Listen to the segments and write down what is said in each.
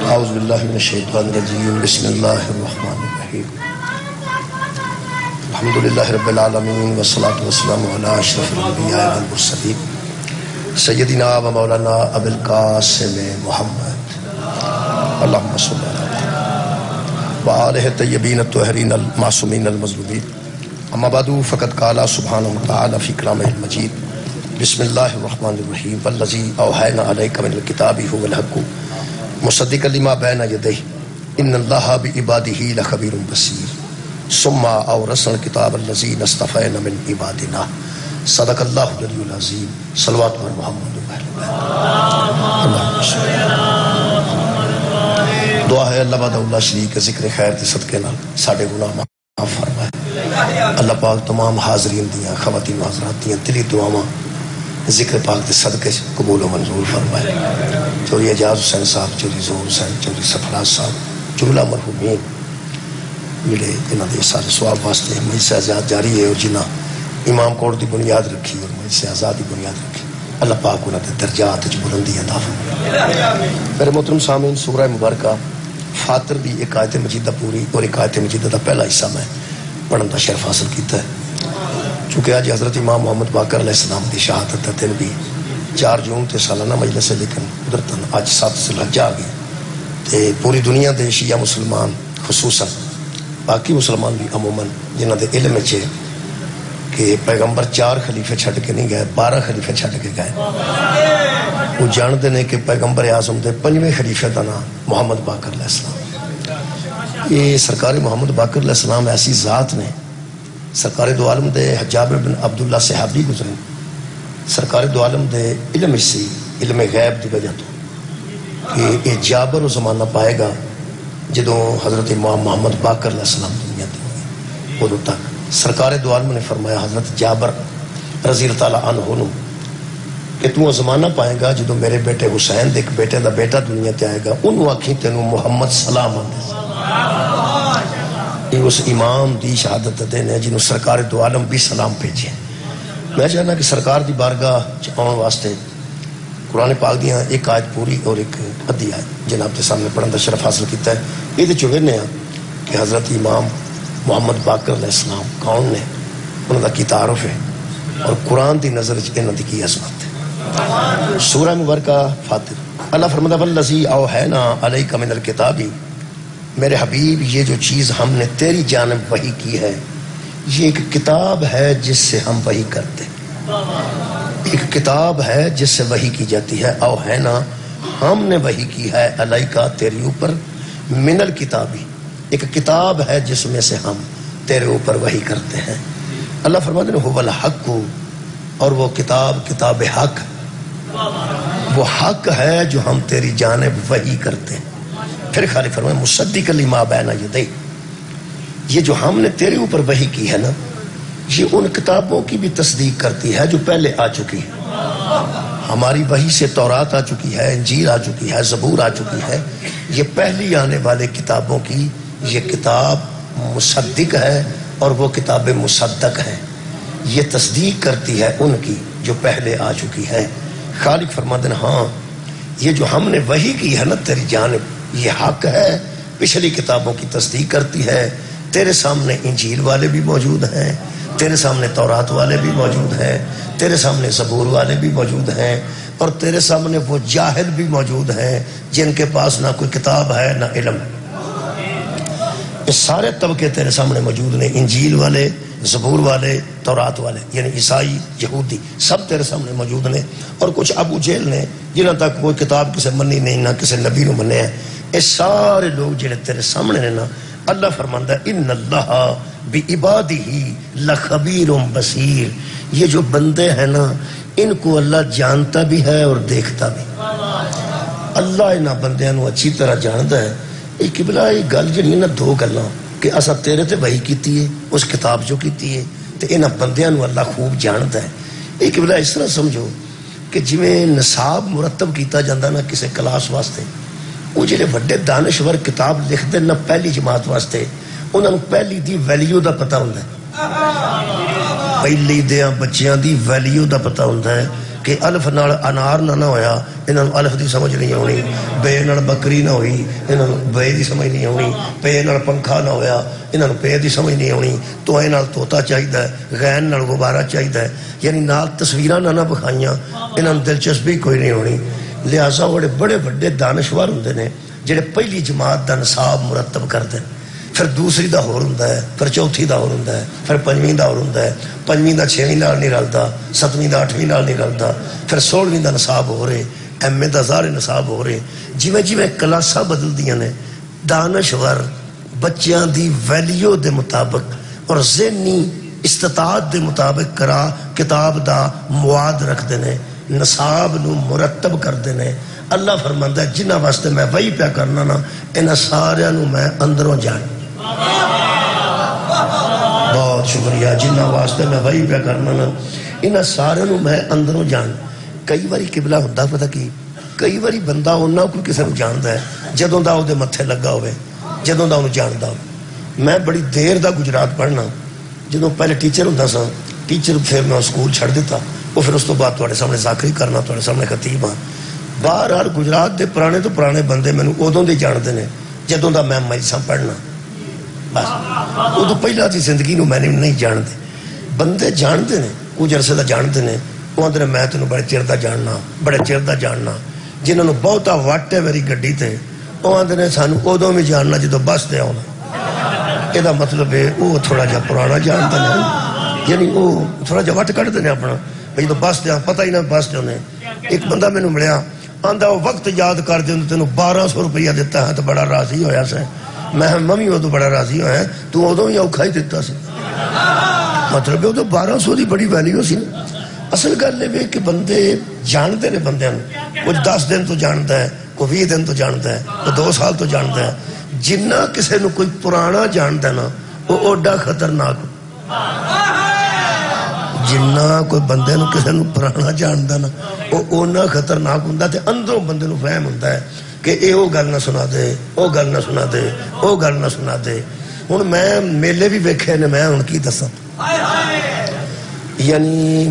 اعوذ باللہ من الشیطان الرجیم بسم اللہ الرحمن الرحیم الحمدللہ رب العالمین والصلاة والسلام علی اشرف الانبیاء والمرسلین سیدنا و مولانا ابو القاسم محمد اللہم صلی اللہ علیہ وآلہ الطیبین الطاہرین المعصومین المظلومین اما بعد فقد قال سبحانہ وتعالی فی کلامہ المجید بسم اللہ الرحمن الرحیم والذی اوحینا علیک من الکتاب هو الحق مصدقا لما بین یدیہ ان اللہ بعبادہ لخبیر بصیر ثم اورثنا الکتاب الذین اصطفینا من عبادنا صدق اللہ العلی العظیم صلوات علی محمد دعا ہے اللہ بعد اللہ شریک ذکر خیر کے صدقے نال ساڈے گناہ معاف فرمائے اللہ پاک تمام حاضرین دیاں خواتین و حضرات دیاں دلی دعاواں ذکر پاک دے صدقے قبول و منظور فرمائے چوری اعجاز حسین صاحب چوری زور حسین چوری سفراز صاحب جملہ مرحومین ملے انہاں دے سارے ثواب واسطے مجھ سے آزاد جاری ہے اور جنہ امام کوٹ دی بنیاد رکھی اور مجھ سے آزادی بنیاد رکھی اللہ پاک انہاں دے درجات وچ بلندی عطا فرمائے میرے محترم سامعین سورہ مبارکہ فاطر دی ایک آیت مجیدہ پوری اور ایک آیت مجیدہ دا پہلا حصہ میں پڑھن دا شرف حاصل کیتا ہے چونکہ آج حضرت امام محمد باقر علیہ السلام دی شہادت دن بھی 4 جون تے سالانہ مجلس ہے لیکن قدرتاً آج 7 ذی الحجہ آ گئے تے پوری دنیا دے شیعہ مسلمان خصوصاً باقی مسلمان بھی عموماً جنہ دے علم چھے کہ پیغمبر 4 خلیفے چھڑ کے نہیں گئے 12 خلیفے چھڑ کے گئے وہ جاندے نے کہ پیغمبر اعظم دے 5ویں خلیفے دا نام محمد باقر علیہ السلام یہ سرکار محمد باقر علیہ السلام ایسی ذات نے سرکار دو عالم دے حجاب بن عبداللہ صحابی گزرے سرکار دو عالم دے علم اسی علم غیب دی وجہ تو کہ یہ جابر و زمانہ پائے گا جدوں حضرت امام محمد باقر علیہ السلام دنیا دی ہوئی ادھو تک سرکار دو عالم نے فرمایا حضرت جابر رضی اللہ تعالیٰ عنہ کہ تو زمانہ پائے گا جدوں میرے بیٹے حسین دے ایک بیٹے دا بیٹا دنیا تے آئے گا انہوں آکھیں تینوں محمد سلام آنے یہ اس امام دی شہادت دینے جنہوں سرکار دو عالم بھی سلام بھیجے میں چاہنا کہ سرکار دی بارگاہ آن واسطے قرآن پاک دیاں ایک آیت پوری اور ایک ادھی آیت جناب کے سامنے پڑھن دا شرف حاصل کیتا ہے یہ چوہرنے ہیں کہ حضرت امام محمد باقر علیہ السلام کون نے انہوں دا کی تعارف ہے اور قرآن دی نظر انہوں دی کی عظمت ہے سورہ مبارکہ فاطر اللہ فرماتا والذی اوحینا علیک من الکتاب میرے حبیب یہ جو چیز ہم نے تیری جانب وحی کی ہے یہ ایک کتاب ہے جس سے ہم وحی کرتے ایک کتاب ہے جس سے وحی کی جاتی ہے اوحینا ہم نے وحی کی ہے علیکہ تیری اوپر من الکتابی ایک کتاب ہے جس میں سے ہم تیرے اوپر وحی کرتے ہیں اللہ فرماتے ہیں هو الحق اور وہ کتاب حق وہ حق ہے جو ہم تیری جانب وحی کرتے ہیں پھر خالی فرمائے مصدق لما بین یدیہ یہ جو ہم نے تیرے اوپر وحی کی ہے نا یہ ان کتابوں کی بھی تصدیق کرتی ہے جو پہلے آ چکی ہے ہماری وحی سے تورات آ چکی ہے انجیل آ چکی ہے زبور آ چکی ہے یہ پہلی آنے والے کتابوں کی یہ کتاب مصدق ہے اور وہ کتاب مصدق ہے یہ تصدیق کرتی ہے ان کی جو پہلے آ چکی ہے خالق فرماتے ہیں ہاں یہ جو ہم نے وحی کی ہے نا تیری جانب یہ حق ہے پچھلی کتابوں کی تصدیق کرتی ہے تیرے سامنے انجیل والے بھی موجود ہیں تیرے سامنے تورات والے بھی موجود ہیں تیرے سامنے زبور والے بھی موجود ہیں اور تیرے سامنے وہ جاہل بھی موجود ہیں جن کے پاس نہ کوئی کتاب ہے نہ علم ہے یہ سارے طبقے تیرے سامنے موجود ہیں انجیل والے زبور والے تورات والے یعنی عیسائی یہودی سب تیرے سامنے موجود ہیں اور کچھ ابو جہل نے جنہاں تک کوئی کتاب کسے منی نہیں نہ کسے نبی نو مننے ہیں یہ سارے لوگ جنہیں تیرے سامنے ہیں نا اللہ فرماندہ ان اللہ بعبادہ لخبیر بصیر یہ جو بندے ہیں نا ان کو اللہ جانتا بھی ہے اور دیکھتا بھی اللہ انہاں بندیاں نو اچھی طرح جانتا ہے یہ قبلہ یہ گل جنہی نا دو گلاں کہ اسا تیرے تے وحی کیتی ہے اس کتاب جو کیتی ہے تے انہاں بندیاں نو اللہ خوب جانتا ہے یہ قبلہ اس طرح سمجھو کہ جویں نصاب مرتب کیتا جاندہ نا کسے کلاس واسطے وہ جڑے وڈے دانشور کتاب لکھ دے نہ پہلی جماعت واسطے انہوں نے پہلی دی ویلیو دا پتہ ہوندہ ہے پہلی دیاں بچیاں دی ویلیو دا پتہ ہوندہ ہے کہ الف نال انار نہ ہویا انہاں نوں الف دی سمجھ نہیں آنی، بے نال بکری نہ ہوئی انہاں نوں بے دی سمجھ نہیں آنی، پے نال پنکھا نہ ہویا انہاں نوں پے دی سمجھ نہیں آنی، توئے نال طوطا چاہیدا ہے، غین نال غبارہ چاہیدا ہے، یعنی نال تصویراں نہ بکھائیاں انہاں نوں دلچسپی کوئی نہیں ہونی۔ لہٰذا بڑے بڑے دانشور ہوندے نے جڑے پہلی جماعت دا نصاب مرتب کردے ہیں، پھر دوسری دا ہور ہوندا ہے، پھر چوتھی دا ہور ہوندا ہے، پھر پنجویں دا ہور ہوندا ہے، پنجویں دا چھویں نال نہیں رلدا، ستویں دا اٹھویں نال نہیں رلدا، پھر 16ویں دا نصاب ہو رہے، ایم اے دا ظاہر نصاب ہو رہے، جویں جویں کلاساں بدلدیاں نے دانشور بچیاں دی ویلیو دے مطابق اور ذہنی استطاعت دے مطابق کتاب دا مواد رکھتے ہیں، نصاب نو مرتب کرتے ہیں۔ اللہ فرماندا ہے جنہ واسطے میں وحی پیا کرنا نا انہاں سارے نو میں اندروں جان، بہت شکریہ، جنہ واسطے میں وحی پیا کرنا نا انہاں سارے نو میں اندروں جان۔ کئی باری قبلہ ہوندا پتہ کی کئی باری بندہ انہاں کو کسی نو جاندا ہے جدوں دا او دے متھے لگا ہوئے، جدوں دا انہوں جاندا ہوئے۔ میں بڑی دیر دا گجرات پڑھنا، جدوں پہلے ٹیچر ہوندا سا، ٹیچر پھر میں سکول چھڑ دیتا، وہ پھر اس تو بعد تواڈے سامنے ذاکری کرنا، تواڈے سامنے خطیب ہاں۔ باہر گجرات دے پرانے تو پرانے بندے مینوں ادوں دے جانتے ہیں جدوں دا میں مجلساں پڑھنا، بس ادو پہلا دی زندگی نو میں نہیں جانتے۔ بندے جانتے ہیں کچھ عرصے دا جانتے ہیں، وہ آدھے میں تینوں بڑے چیر دا جاننا، بڑے چیر دا جاننا، جنہوں نے بہتا وٹ ہے میری گڈی تے وہ آدھے نے سانو ادوں بھی جاننا جدوں بس تے آنا۔ یہ مطلب ہے وہ تھوڑا جا پرانا جانتے ہیں، یعنی وہ تھوڑا جا وٹ کٹتے ہیں اپنا بھائی تو بس تے پتہ ہی نہ بس تے ہونے۔ ایک بندہ مینوں ملیا آندا وہ وقت یاد کر دیں تینوں 1200 روپیہ دیتا ہے تو بڑا راضی ہویا سے۔ میں بھی ادو بڑا راضی ہویا ہے، تو ادو ہی اوکھا ہی دیتا سی، مطلب ادو 1200 دی بڑی ویلیو سی۔ اصل گل یہ کہ بندے جانتے ہیں، بندے کچھ 10 دن تو جانتا ہے، کوئی 20 دن تو جانتا ہے، کوئی 2 سال تو جانتا ہے۔ جنہ کسی نو کوئی پرانا جانتا ہے نا وہ اوڈا خطرناک، جنہ کوئی بندے نو کسی نو پرانا جانتا نا وہ اونا خطرناک ہوندا تے اندروں بندے نو فہم ہوندا ہے کہ اے او گل نہ سنا دے، او گل نہ سنا دے، او گل نہ سنا دے۔ ہن میں میلے بھی ویکھے نے، میں ہن کی دساں، یعنی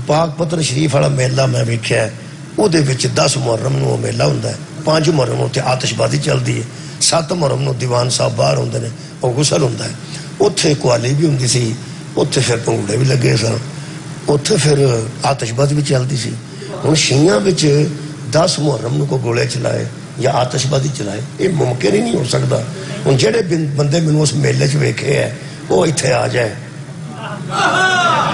پاک پتن شریف والا میلہ میں ویکھیا ہے، او دے وچ 10 محرم نو میلہ ہوندا ہے، 5 محرم نو تے آتش بازی چلدی ہے، 7 محرم نو دیوان صاحب باہر ہوندے نے، او غسل ہوندا ہے، اوتھے قوالی بھی ہوندی سی، اوتھے پھر پنگڑے بھی لگے سن، اوتھے پھر آتش بازی بھی چلدی سی۔ ہن شیعاں وچ 10 محرم نو کو گولے چلائے یا آتش بازی چلائے یہ ممکن ہی نہیں ہو سکتا۔ ہن جڑے بندے مینوں اس میلے چ ویکھے ہے وہ ایتھے آ جائے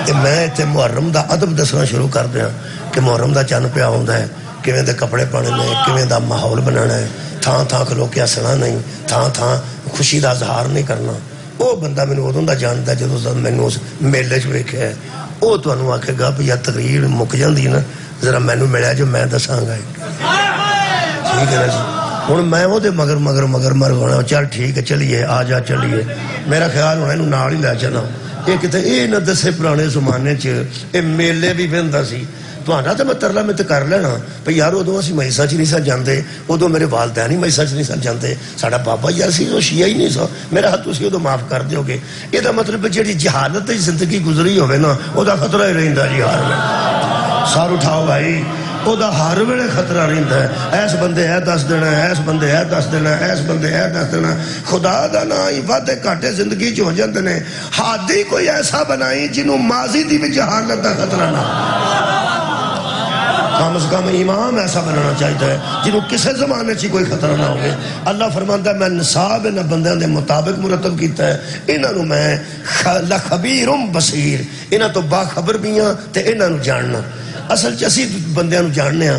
تے میں ایتھے محرم دا ادب دسنا شروع کر دیاں کہ محرم دا چن پیا ہوندا ہے، کیویں دے کپڑے پانے نے، کیویں دا ماحول بنانا ہے، تھان تھان کھلو کے ہسنا نہیں، تھان تھان خوشی دا اظہار نہیں کرنا۔ وہ بندہ مینوں ادوں دا جاندا ہے جدوں مینوں اس میلے چ ویکھیا ہے، وہ تانوں آکھے گا بھی یا تقریر مک جاندی نا ذرا مینوں ملیا جو میں دساں گا، ٹھیک ہے نا جی۔ ہن میں وہ مگر مگر مگر مر ہونا، چل ٹھیک ہے چلیے آ جا چلیے، میرا خیال ہونا یہ نال ہی لے چلا۔ یہ کتنے یہ نہ دسے پرانے زمانے چ یہ میلے بھی بہندا سی، تہاڈا تو میں ترلا میں کر لینا بھئی یار ادو اسی مجلساں چ نہیں سن جاندے، ادو میرے والدین ہی مجلساں چ نہیں سن جاندے، ساڈا بابا یار سی وہ شیعہ ہی نہیں سا، میرا ہاتھ تسی ادو معاف کر دیو گے۔ یہ مطلب جہی جہالت زندگی گزری ہوئے نا وہ خطرہ ہی رہندا جی، ہر ویلے سار اٹھاؤ بھائی، وہ ہر ویلے خطرہ رہندا ہے، ایس بندے ہے دس دینا، ایس بندے ہے دس دینا، ایس بندے ہے دس دینا۔ خدا دا نا ہی وعدے گھاٹے زندگی چ ہو جاندے نے، ہادی کوئی ایسا بنائی جنوں ماضی دی بھی جہالت دا خطرہ نہ، کم از کم امام ایسا بنانا چاہیے ہے جنہوں کسے زمانے چی کوئی خطرہ نہ ہوئے۔ اللہ فرماندا ہے میں نصاب انہاں بندیاں دے مطابق مرتب کیتا ہے، انہاں نو میں لخبیرم بصیر، انہاں تو باخبر بھی ہاں تے انہاں نو جاننا۔ اصل چ اسی بندیاں نو جاننے ہاں،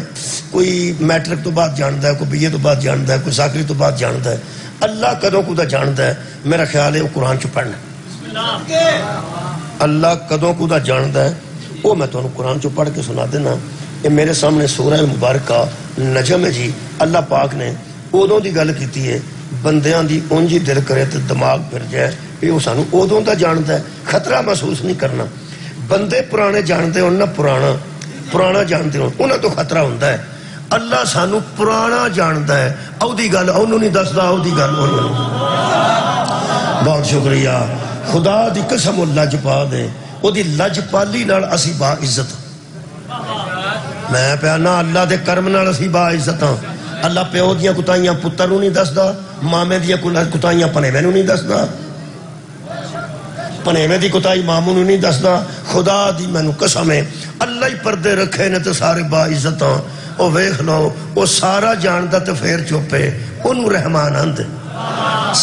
کوئی میٹرک تو بعد جاندا ہے، کوئی بی اے تو بعد جاندا ہے، کوئی ذاکری تو بعد جاندا ہے۔ اللہ کدوں کو دا جاندا ہے، میرا خیال ہے وہ قرآن چ پڑھنا۔ اللہ کدوں کو دا جاندا ہے وہ میں تانوں قرآن چ پڑھ کے سنا دینا۔ یہ میرے سامنے سورہ مبارکہ نجم ہے جی، اللہ پاک نے ادوں دی گل کیتی ہے، بندیاں دی اونجی دل کرے تے دماغ پھر جائے، یہ وہ سانو ادوں دا جانتا ہے، خطرہ محسوس نہیں کرنا۔ بندے پرانے جانتے ہوں نہ پرانا جانتے ہوں انہاں تو خطرہ ہوتا ہے، اللہ سانو پرانا جانتا ہے، او دی گل انہوں نہیں دسدا، او دی گل انہوں نہیں۔ بہت شکریہ، خدا دی قسم لج پا دے، او دی لج پالی نال اسی با عزت میں پیانا اللہ دے کرم نال اسی با عزت ہاں. اللہ پیو دیاں کتائیاں پتر نوں نہیں دسدا، مامے دیاں کتائیاں پنیوے نوں نہیں دسدا، پنیوے دی کتائی ماموں نوں نہیں دسدا. خدا دی مینوں قسم ہے اللہ ہی پردے رکھے نے تے سارے با عزت ہاں. او ویکھ لو او سارا جاندا تے پھر چپے اونوں رحمان آندے،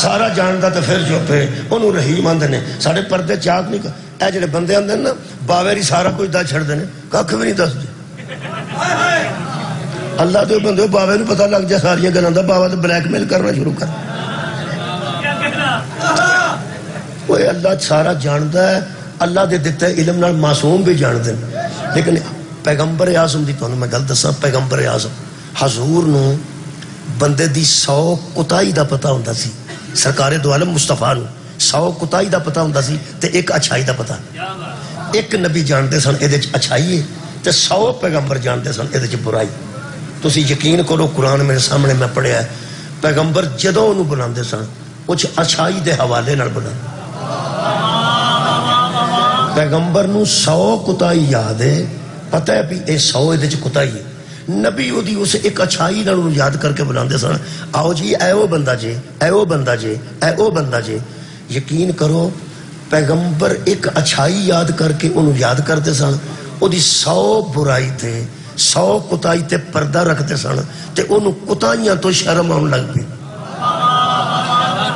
سارا جاندا تے پھر چپے اونوں رحیم آندے نے. ساڈے پردے چاک نہیں اے جڑے بندے آندے نا باویری سارا کچھ دس چھڑدے نے، ککھ بھی نہیں دسدے. اللہ دے بندے باوے نوں پتہ لگ جائے ساریاں گلاں دا، باوا تے بلیک میل کرنا شروع کر. اوے اللہ سارا جاندا ہے، اللہ دے دتے علم نال معصوم بھی جاندے نے. لیکن پیغمبر اعظم دی تانوں میں گل دساں، پیغمبر اعظم حضور نوں بندے دی 100 کوتاہی دا پتہ ہوندا سی. سرکار دو عالم مصطفیٰ نوں 100 کوتاہی دا پتہ ہوندا سی تے ایک اچھائی دا پتہ. ایک نبی جانتے سن اے دے وچ اچھائی ہے تے 100 پیغمبر جانتے سن اے دے وچ برائی. تسی یقین کرو قرآن میرے سامنے میں پڑھیا ہے، پیغمبر جدوں انہوں بناندے سن کچھ اچھائی دے حوالے نال بنا. پیغمبر نوں 100 کوتاہی یاد ہے، پتہ ہے بھی اے 100 دے وچ کوتاہی ہے. نبی او دی اس ایک اچھائی نال انہوں یاد کر کے بناندے سن. آؤ جی اے او بندہ جے، اے او بندہ جے، اے او بندہ جے. یقین کرو پیغمبر ایک اچھائی یاد کر کے انہوں یاد کرتے سن، او دی 100 برائی تے 100 کوتاہی تے پردہ رکھتے سن تے انہوں کوتاہیاں تو شرم آن لگ پئی.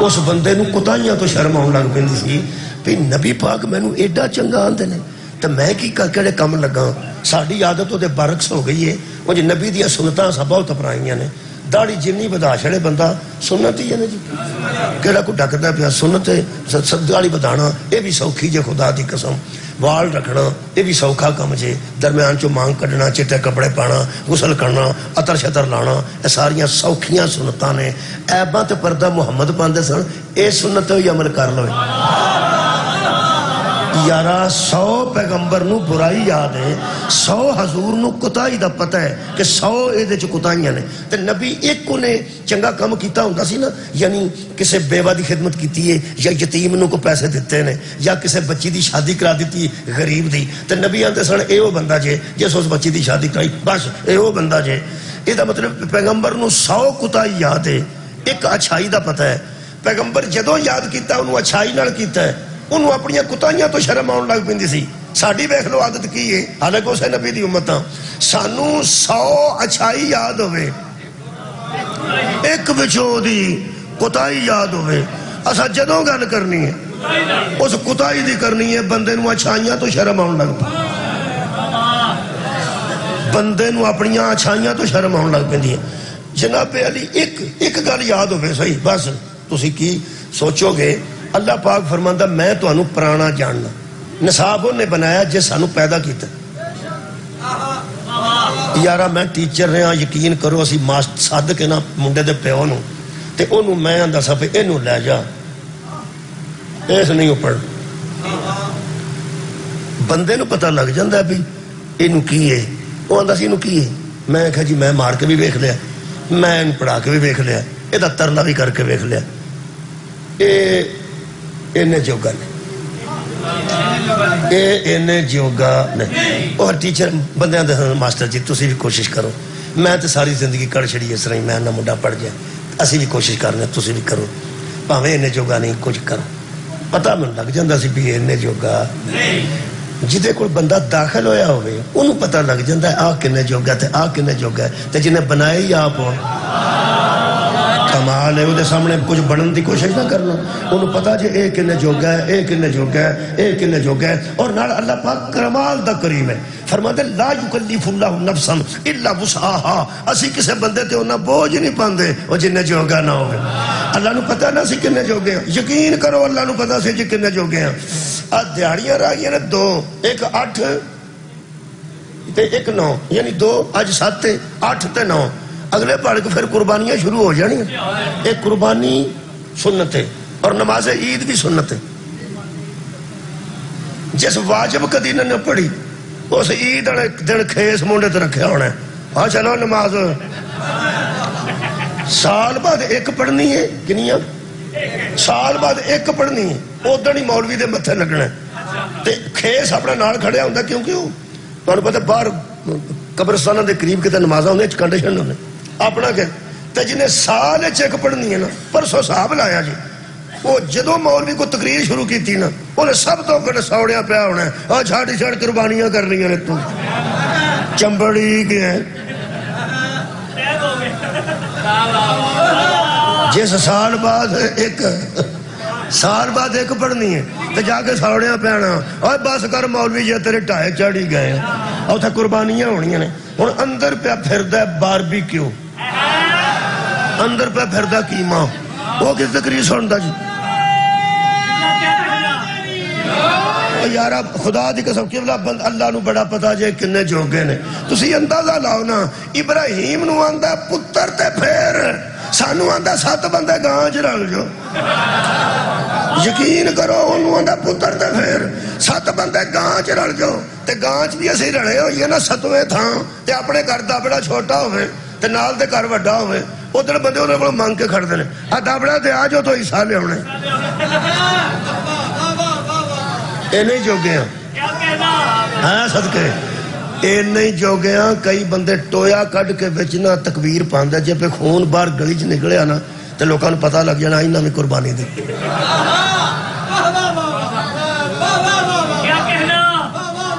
اس بندے نوں کوتاہیاں تو شرم آن لگ پیندی سی بھی نبی پاک مینوں ایڈا چنگا آندے نے تے میں کی کہڑے کم لگا. ساڈی عادت او دے برعکس ہو گئی ہے. وہ جی نبی دیاں سنتاں سب بہت اپنائیاں نے. داڑھی جنی بدا چھڑے بندہ سنت ہی ہے نا جی، کیڑا کو ڈکدا پیا سنت ہے. داڑھی بدانا یہ بھی سوکھی جے خدا دی قسم، وال رکھنا یہ بھی سوکھا کم جے، درمیان چو مانگ کڈنا، چٹے کپڑے پانا، غسل کرنا، عطر شطر لانا، یہ ساریاں سوکھیاں سنتاں نے. عیباں تے پردہ محمد پاندے سن، اے سنت ہی عمل کر لو. یارا 100 پیغمبر نو برائی یاد ہے، 100 حضور نو کوتاہی دا پتہ ہے کہ 100 اے دے چ کوتاہیاں نے. تے نبی ایک نے چنگا کم کیتا ہوندا سی نا، یعنی کسے بیوہ دی خدمت کیتی ہے یا یتیم نو کو پیسے دیتے نے یا کسے بچی دی شادی کرا دیتی غریب دی، تے نبی آندے سن اے او بندہ جے جس اس بچی دی شادی کرائی، بس اے او بندہ جے. اے دا مطلب پیغمبر نو 100 کوتاہی یاد ہے، ایک اچھائی دا پتہ ہے. پیغمبر جدوں یاد کیتا انہوں اچھائی نال کیتا ہے، انہوں اپنی کوتاہیاں تو شرم آن لگ پیندی سی. ساڈی ویکھ لو عادت کی ہے، حالانکہ اسے نبی دی امت ہاں، سانوں 100 اچھائی یاد ہوئے ایک وچوں دی کوتاہی یاد ہوئے. اسا جدوں گل کرنی ہے اس کوتاہی دی کرنی ہے، بندے نوں اچھائیاں تو شرم آن لگ پی، بندے نوں اپنی اچھائیاں تو شرم آن لگ پیندی ہے. جناب علی ایک گل یاد ہوئے صحیح، بس تسی کی سوچو گے. اللہ پاک فرماندا میں تانوں پرانا جاننا. نصاب نے بنایا جے سانوں پیدا کیتا. یارا میں ٹیچر رہا، یقین کرو اسی سد کے نا منڈے دے پیو نوں تے اونوں میں آندا سا پہ اینوں لے جا، اس نہیں پڑھ. بندے نوں پتہ لگ جاندا بھی اینوں کی ہے. وہ آندا سی اینوں کی ہے. میں کہا جی میں مار کے بھی ویکھ لیا، میں اینوں پڑھا کے بھی ویکھ لیا، یہ دا ترلا بھی کر کے ویکھ لیا. اینے جوگا نہیں، جوگا نہیں. اور ٹیچر بندے آندے ماسٹر جی تسی بھی کوشش کرو. میں تو ساری زندگی کڑ چھڑی اس طرح میں نہ منڈا پڑھ گیا، اسی بھی کوشش کرنے تسی بھی کرو، بھاویں اینے جوگا نہیں کچھ کرو. پتہ من لگ جاندا سی بھی اینے جوگا جدے کول بندہ داخل ہویا ہوئے انہوں پتہ لگ جاندا ہے آ کنے جوگا تے آ کنے جوگا ہے. تے جنہیں بنائے ہی آپ ہو کمال ہے، وہ دے سامنے کچھ بنن دی کوشش نہ کرنا. انہوں پتا جی اے کنے جوگا ہے، اے کنے جوگا ہے، اے کنے جوگا ہے. اور نال اللہ پاک کمال دا کریم ہے، فرماتے لا یکلف اللہ نفسا الا وسعها. اسی کسے بندے تے انہاں بوجھ نہیں پاندے وہ جننے جوگا نہ ہوگا. اللہ نو پتا نہ سی کنے جوگے ہیں، یقین کرو اللہ نو پتا سی جی کنے جوگے ہیں. دیہڑیاں رہ گئی نے 2، ایک 8 تے ایک 9، یعنی 2 اج 7 8 تے 9. اگلے پڑھ کے پھر قربانیاں شروع ہو جانی. ایک قربانی سنت ہے اور نماز عید بھی سنت ہے. جس واجب کدی نہ پڑھی اس عید والے دن کھیس مونڈے تے رکھیا ہونا ہے. ہاں چلو نماز سال بعد ایک پڑھنی ہے. کنیاں سال بعد ایک پڑھنی ہے. ادھر ہی مولوی دے متھے لگنا ہے تے کھیس اپنا نال کھڑیا ہوندا کیونکہ وہ تمہیں پتہ باہر قبرستانہ دے قریب کتے نمازاں ہوندے کنڈیشن ہوندے اپنا کہ تے جنہیں سال چیک پڑھنی ہے نا پرسوں صاحب لایا جی وہ جدو مولوی کو تقریر شروع کی تھی نا انہیں سب تو کڑے سوڑیاں پیا ہونا ہے اور چھاڑی چھاڑ قربانیاں کر رہی ہیں تو چمبڑی کے ہیں جس سال بعد ایک پڑھنی ہے تو جا کے سوڑیاں پیانا اور بس کر مولوی جی تیرے ٹائے چاڑی گئے ہیں اور تھا قربانیاں ہونی ہیں اور اندر پہ پھردہ باربی کیوں اندر پہ پھردہ کیما وہ کس تقریر سنتا جی یارا خدا دی قسم کہ اللہ نو بڑا پتا جے کنے جوگے نے تسی اندازہ لاؤ نا ابراہیم نو آندہ پتر تے پھر سانو آندہ 7 بندے گانج رل جو یقین کرو انہوں آندہ پتر تے پھر 7 بندے گانج رل جو تے گانج بھی ایسے رڑے ہو یہ نا 7ویں تھاں تے اپنے گھر دا بڑا چھوٹا ہوئے تے نال دے گھر وڈا ہوئے ادھر بندے انہوں کو مانگ کے کھڑ دینے دابڑا دے آجو تو عیسیٰ لے ہونے اے نہیں جو گیا ہاں صدقے اے نہیں جو گیا کئی بندے ٹویا کڑ کے بچنا تکبیر پاندے جے پہ خون بار گلیج نکلے آنا تے لوگوں نے پتہ لگ جانا انہاں میں قربانی دی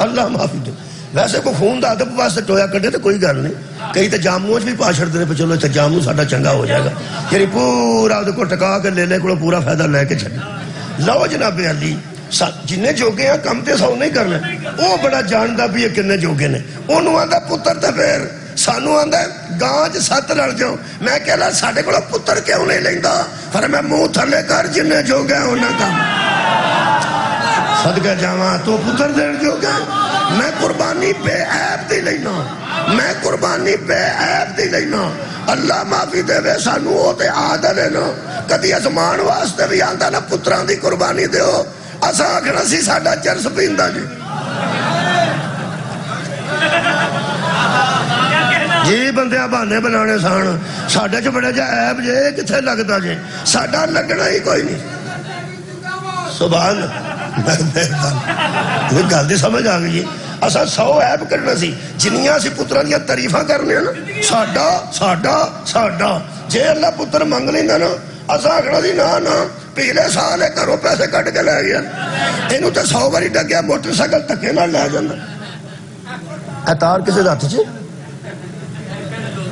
اللہ معافی دے ویسے کو خون دا ادب واسطے ٹویا کٹے تو کوئی گل نہیں کئی تے جاموچ بھی پا چھڑ دینے پہ چلو تے جامو ساڈا چنگا ہو جائے گا یعنی پورا کو ٹکا کے لے کو پورا فائدہ لے کے چھڑے لو جناب علی جنہیں جوگے ہیں کم تے سو نہیں کرنا وہ بڑا جاندہ بھی ہے کنے جوگے نے انہوں آندہ پتر تے پھر سانو آندہ گانج 7 لڑ جاؤں میں کہلا ساڑھے کو پتر کیوں نہیں لیندہ پھر میں منہ تھلے کر جنہیں جوگے ہیں انہیں کم صدقہ جاواں تو پتر دیر جوگے میں قربانی بے عیب دی لینا میں قربانی بے عیب دی لینا اللہ معافی دے وے سانو ہوتے آدھا لینا کدی ازمان واسطے بھی آندہ نا پتران دی قربانی دے ہو اسا آکھنا سی ساڑھا چرس پیندہ جی جی بندے آبانے بنانے سان ساڑھے جو بڑے جا عیب جے کتھے لگتا جے ساڑھا لگنا ہی کوئی نہیں سبحان میں گل دی سمجھ آ گئی اسا 100 عیب کرنا سی جنیاں سی پتران دیا تعریفاں کرنے نا ساڑھا جے اللہ پتر منگ لینا نا اسا آکھنا سی نا پیلے سال ہے کرو پیسے کٹ کے لے گیا انہوں تے 100 باری ڈگیا موٹر سائیکل تکے نہ لے جانا اتار کسے دات چھے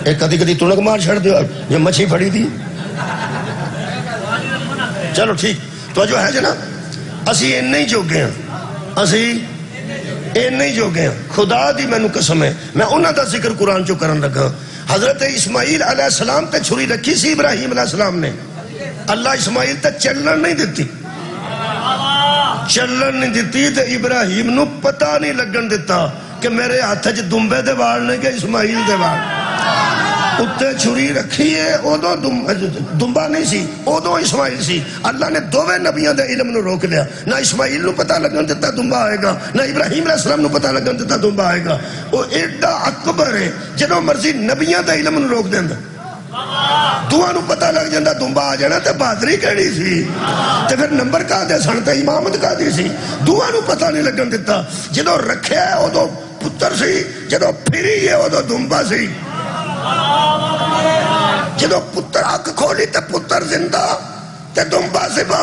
ایک کدی تنک مار چھڑ دیو یہ مچھی پھڑی دی چلو ٹھیک تو جو ہے جنا اسی این نہیں جو گئے اسی این نہیں جو گئے خدا دی میں نو قسم ہے میں انہاں دا ذکر قرآن چو کرن لگا حضرت اسماعیل علیہ السلام تے چھری رکھی سی ابراہیم علیہ السلام نے اللہ اسماعیل تے چلن نہیں دیتی چلن نہیں دیتی تے ابراہیم نو پتہ نہیں لگن دیتا کہ میرے ہاتھ جو دمبے دے وال نہیں کہ اسماعیل دے وال اتے چھری رکھی ہے اودو دمبا نہیں سی اودو اسماعیل سی اللہ نے دوویں نبیوں دے علم نو روک لیا نہ اسماعیل نو پتہ لگن دیتا دمبا آئے گا نہ ابراہیم علیہ السلام نو پتہ لگن دیتا دمبا آئے گا وہ ایڈا اکبر ہے جنہوں مرضی نبیوں دے علم نو روک دیندہ دعا نو پتہ لگ جاندہ دمبا آ جانا تے بہادری کہڑی سی تے پھر نمبر کا دے سن تے امامت کا دی سی دعا نو پتہ نہیں لگن دیتا جدو رکھے ہے وہ دو پتر سی جدو پھری ہے وہ دو دمبا سی جدو پتر آنکھ کھولی تے پتر زندہ تے دمبا سی با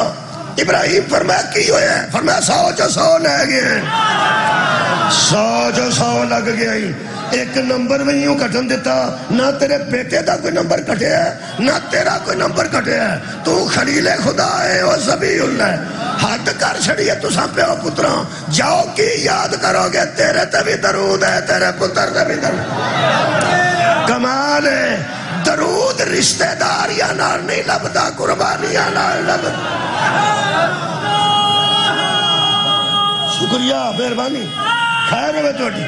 ابراہیم فرمایا کی ہوئے ہیں فرمایا 100 لے گئے 100 لگ گیا ہی ایک نمبر میں یوں کٹن دیتا نہ تیرے بیٹے دا کوئی نمبر کٹے ہے نہ تیرا کوئی نمبر کٹے ہے تو خلیل خدا ہے اور زبی اللہ حد کر چھڑی ہے تو سب پہ ہو پتران جاؤ کی یاد کرو گے تیرے تے بھی درود ہے تیرے پتر تے بھی درود کمال ہے درود رشتہ داریاں نال نہیں لبدا قربانیاں نال لبدا شکریہ مہربانی خیر ہوئے توڑی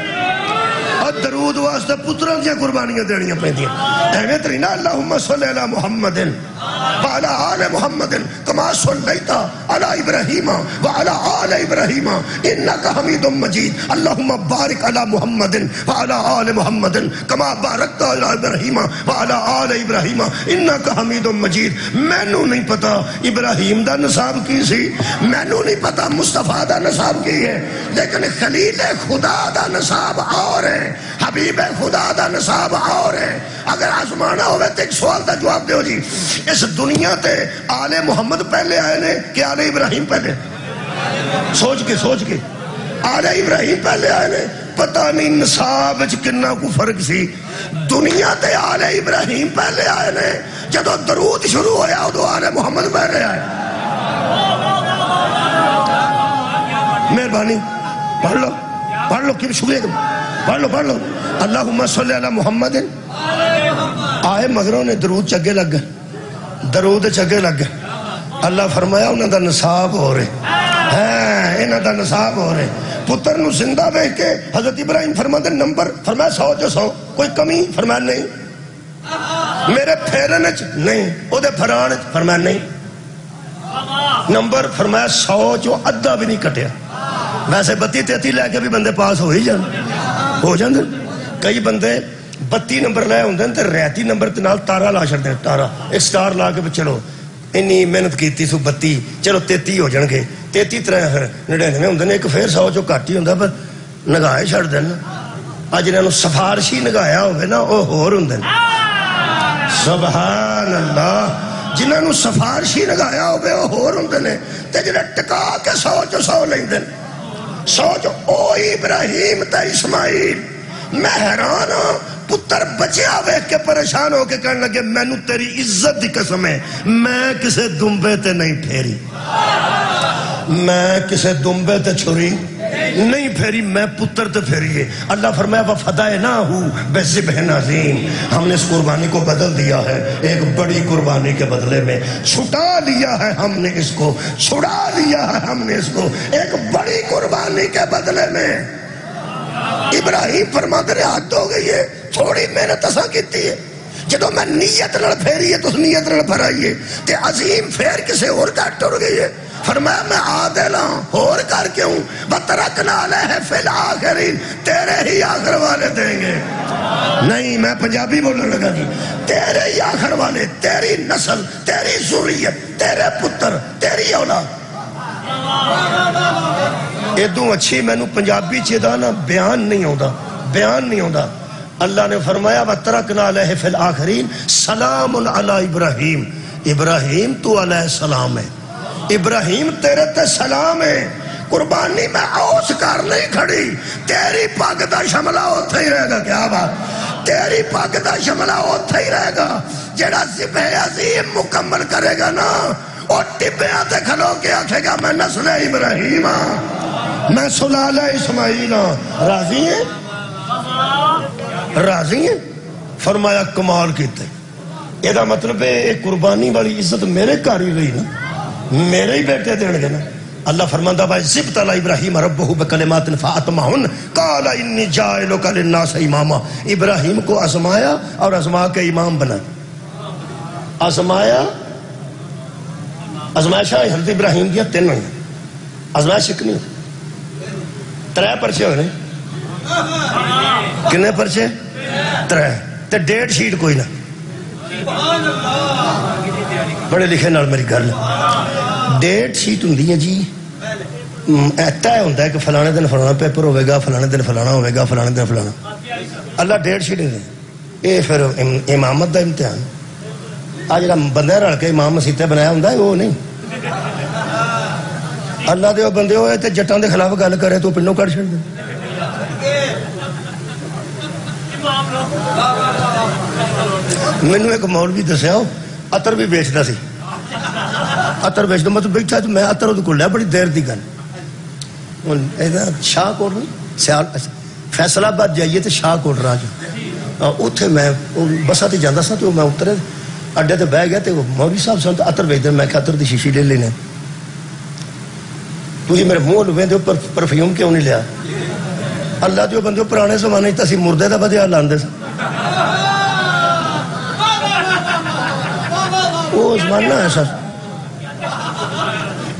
اور درود واسطے پتران دیا قربانیاں دینیاں پہنیاں اہمیں ترینا اللہم صلی اللہ محمد وعلا آل محمد کما صلیتا علی ابراہیم وعلا آل ابراہیم انکا حمید مجید اللہم بارک علی محمد وعلا آل محمد کما بارکتا علی ابراہیم وعلا آل ابراہیم انکا حمید مجید میں نو نہیں پتا ابراہیم دا نصاب کی سی میں نو نہیں پتا مصطفیٰ دا نصاب کی ہے لیکن خلیل خدا دا نصاب اور ہے حبیب خدا دا نصاب اور ہے. اگر آزمانا ہوئے تو ایک سوال دا جواب دیو جی، اس دنیا تے آل محمد پہلے آئے نے کہ آل ابراہیم پہلے؟ سوچ کے آل ابراہیم پہلے آئے نے. پتہ نہیں نصاب کنا کو فرق سی. دنیا تے آل ابراہیم پہلے آئے نے، جدو درود شروع ہویا ادو آل محمد پہلے آئے. مہربانی پڑھ لو کی شکریہ، پڑھ لو اللہم صلی علی محمد. آئے مگروں نے درود چگے لگ گئے. اللہ فرمایا انہوں دا نصاب ہو رہے ہیں، انہوں دا نصاب ہو رہے. پتر نو زندہ دیکھ کے حضرت ابراہیم فرماتے نمبر، فرمایا 100 جو 100، کوئی کمی؟ فرمایا نہیں. میرے پھیرن نہیں، او دے پھران فرمایا نہیں. نمبر فرمایا 100 جو ادھا بھی نہیں کٹیا. ویسے 32-33 لے کے بھی بندے پاس ہو جاندے. کئی بندے 32 نمبر لے ہوندے تے ریاتی نمبر تے نال تارا لا چھڑدے. تارا ایک سٹار لا کے چلو انی محنت کیتی سو 32 چلو 33 ہو جان گے. 33 99 ہوندے نے، ایک پھر 100 جو گھٹ ہی ہوندا، پر نگاہے چھڑ دین. اج انہاں نوں سفارشی نگایا ہوے نا او ہور ہوندے نے. سبحان اللہ. جنہاں نوں سفارشی نگایا ہوے او ہور ہوندے نے، تے جڑے ٹکا کے 100 جو 100 لیندے نے. 100 جو او ابراہیم تے اسماعیل. میں حیران ہوں، پتر بچیا ویکھ کے پریشان ہو کے کہنے لگے مینوں تیری عزت دی قسم ہے میں کسے دمبے تے نہیں پھیری، میں کسے دمبے تے چھری نہیں پھیری، میں پتر تے پھیریے. اللہ فرمایا وَفَدَيْنَاهُ بِذِبْحٍ عَظِيمٍ. ہم نے اس قربانی کو بدل دیا ہے ایک بڑی قربانی کے بدلے میں. چھٹا لیا ہے ہم نے اس کو، چھڑا لیا ہے ہم نے اس کو ایک بڑی قربانی کے بدلے میں. ابراہیم فرماتے ہیں حد ہو گئی ہے، تھوڑی محنت اساں کیتی ہے. جدو میں نیت نال پھیری ہے تو اس نیت نال پھرائیے تے عظیم پھیر کسے اور کا ٹر گئی ہے. فرمایا میں عادل ہوں، اور کر کے ہوں. وَتَرَكْنَا عَلَيْهِ فِي الْآخِرِينَ. تیرے ہی آخر والے دیں گے. نہیں میں پنجابی بولنے لگا جی. تیرے ہی آخر والے، تیری نسل، تیری ذریت، تیرے پتر، تیری اولاد. ادوں اچھی مینوں پنجابی چیدہ نا بیان نہیں ہوتا. اللہ نے فرمایا وَتَرَكْنَا عَلَيْهِ فِي الْآخِرِينَ سَلَامٌ عَلَىٰ ابراہیم. ابراہیم تو علیہ السلام ہے، ابراہیم تیرے تے سلام ہے. قربانی میں اوس کر نہیں کھڑی، تیری پاک دا شملہ ہوتا ہی رہے گا. کیا بات، تیری پاک دا شملہ ہوتا ہی رہے گا. جیڑا ذبح عظیم مکمل کرے گا نا اور ٹبیاں تے کھلو کے آکھے گا میں نسل ابراہیم ہاں، میں سلالہ اسماعیل ہاں. راضی ہیں؟ فرمایا کمال کیتے. یہ دا مطلب ہے ایک قربانی والی عزت میرے گھر ہی رہی نا، میرے ہی بیٹے دین گے نا. اللہ فرماندہ بھائی ذبت علی ابراہیم ربہ بکلمات فاتمہن قال انی جاعلک للناس اماما. ابراہیم کو آزمایا اور آزما کے امام بنا. آزمائشاں حضرت ابراہیم دیا 3 ہوئی. آزمائش ایک نہیں، 3 پرچے ہوئے. کنے پرچے؟ 3. تے ڈیٹ شیٹ کوئی نہ. بڑے لکھے نال میری گل. ڈیٹ شیٹ ہوں جی طے ہوتا ہے کہ فلانے دن فلانا پیپر ہوئے گا، فلانے دن فلانا ہوئے گا، فلانے دن فلانا. اللہ ڈیٹ شیٹ نہیں دے. یہ پھر امامت دا امتحان. آ جڑا بندہ رل کے امام مسیطے بنایا ہوں وہ نہیں. اللہ دے بندے ہوئے تے جٹاں دے خلاف گل کرے تو پنڈوں کٹ چھڑ دے. مینوں ایک مولوی دسیا عطر بھی بیچتا سی. عطر بیچتا مطلب بیٹھا تو میں عطر وہ لیا بڑی دیر دی گل. شاہ کوٹ نہیں سیال فیصلہ آباد جائیے تو شاہ کوٹ راج اتنے میں بسا تے جانا سا تو میں اترے اڈے تے بہ گیا تو مولوی صاحب سن عطر بیچتے. میں کہ عطر دی شیشی لے لینا. تھی میرے منہ لوے دے پرفیوم کیوں نہیں لیا؟ اللہ دیو بندے پرانے زمانے تو اسی مردے دا بدیا لاندے سا. وہ زمانہ ایسا،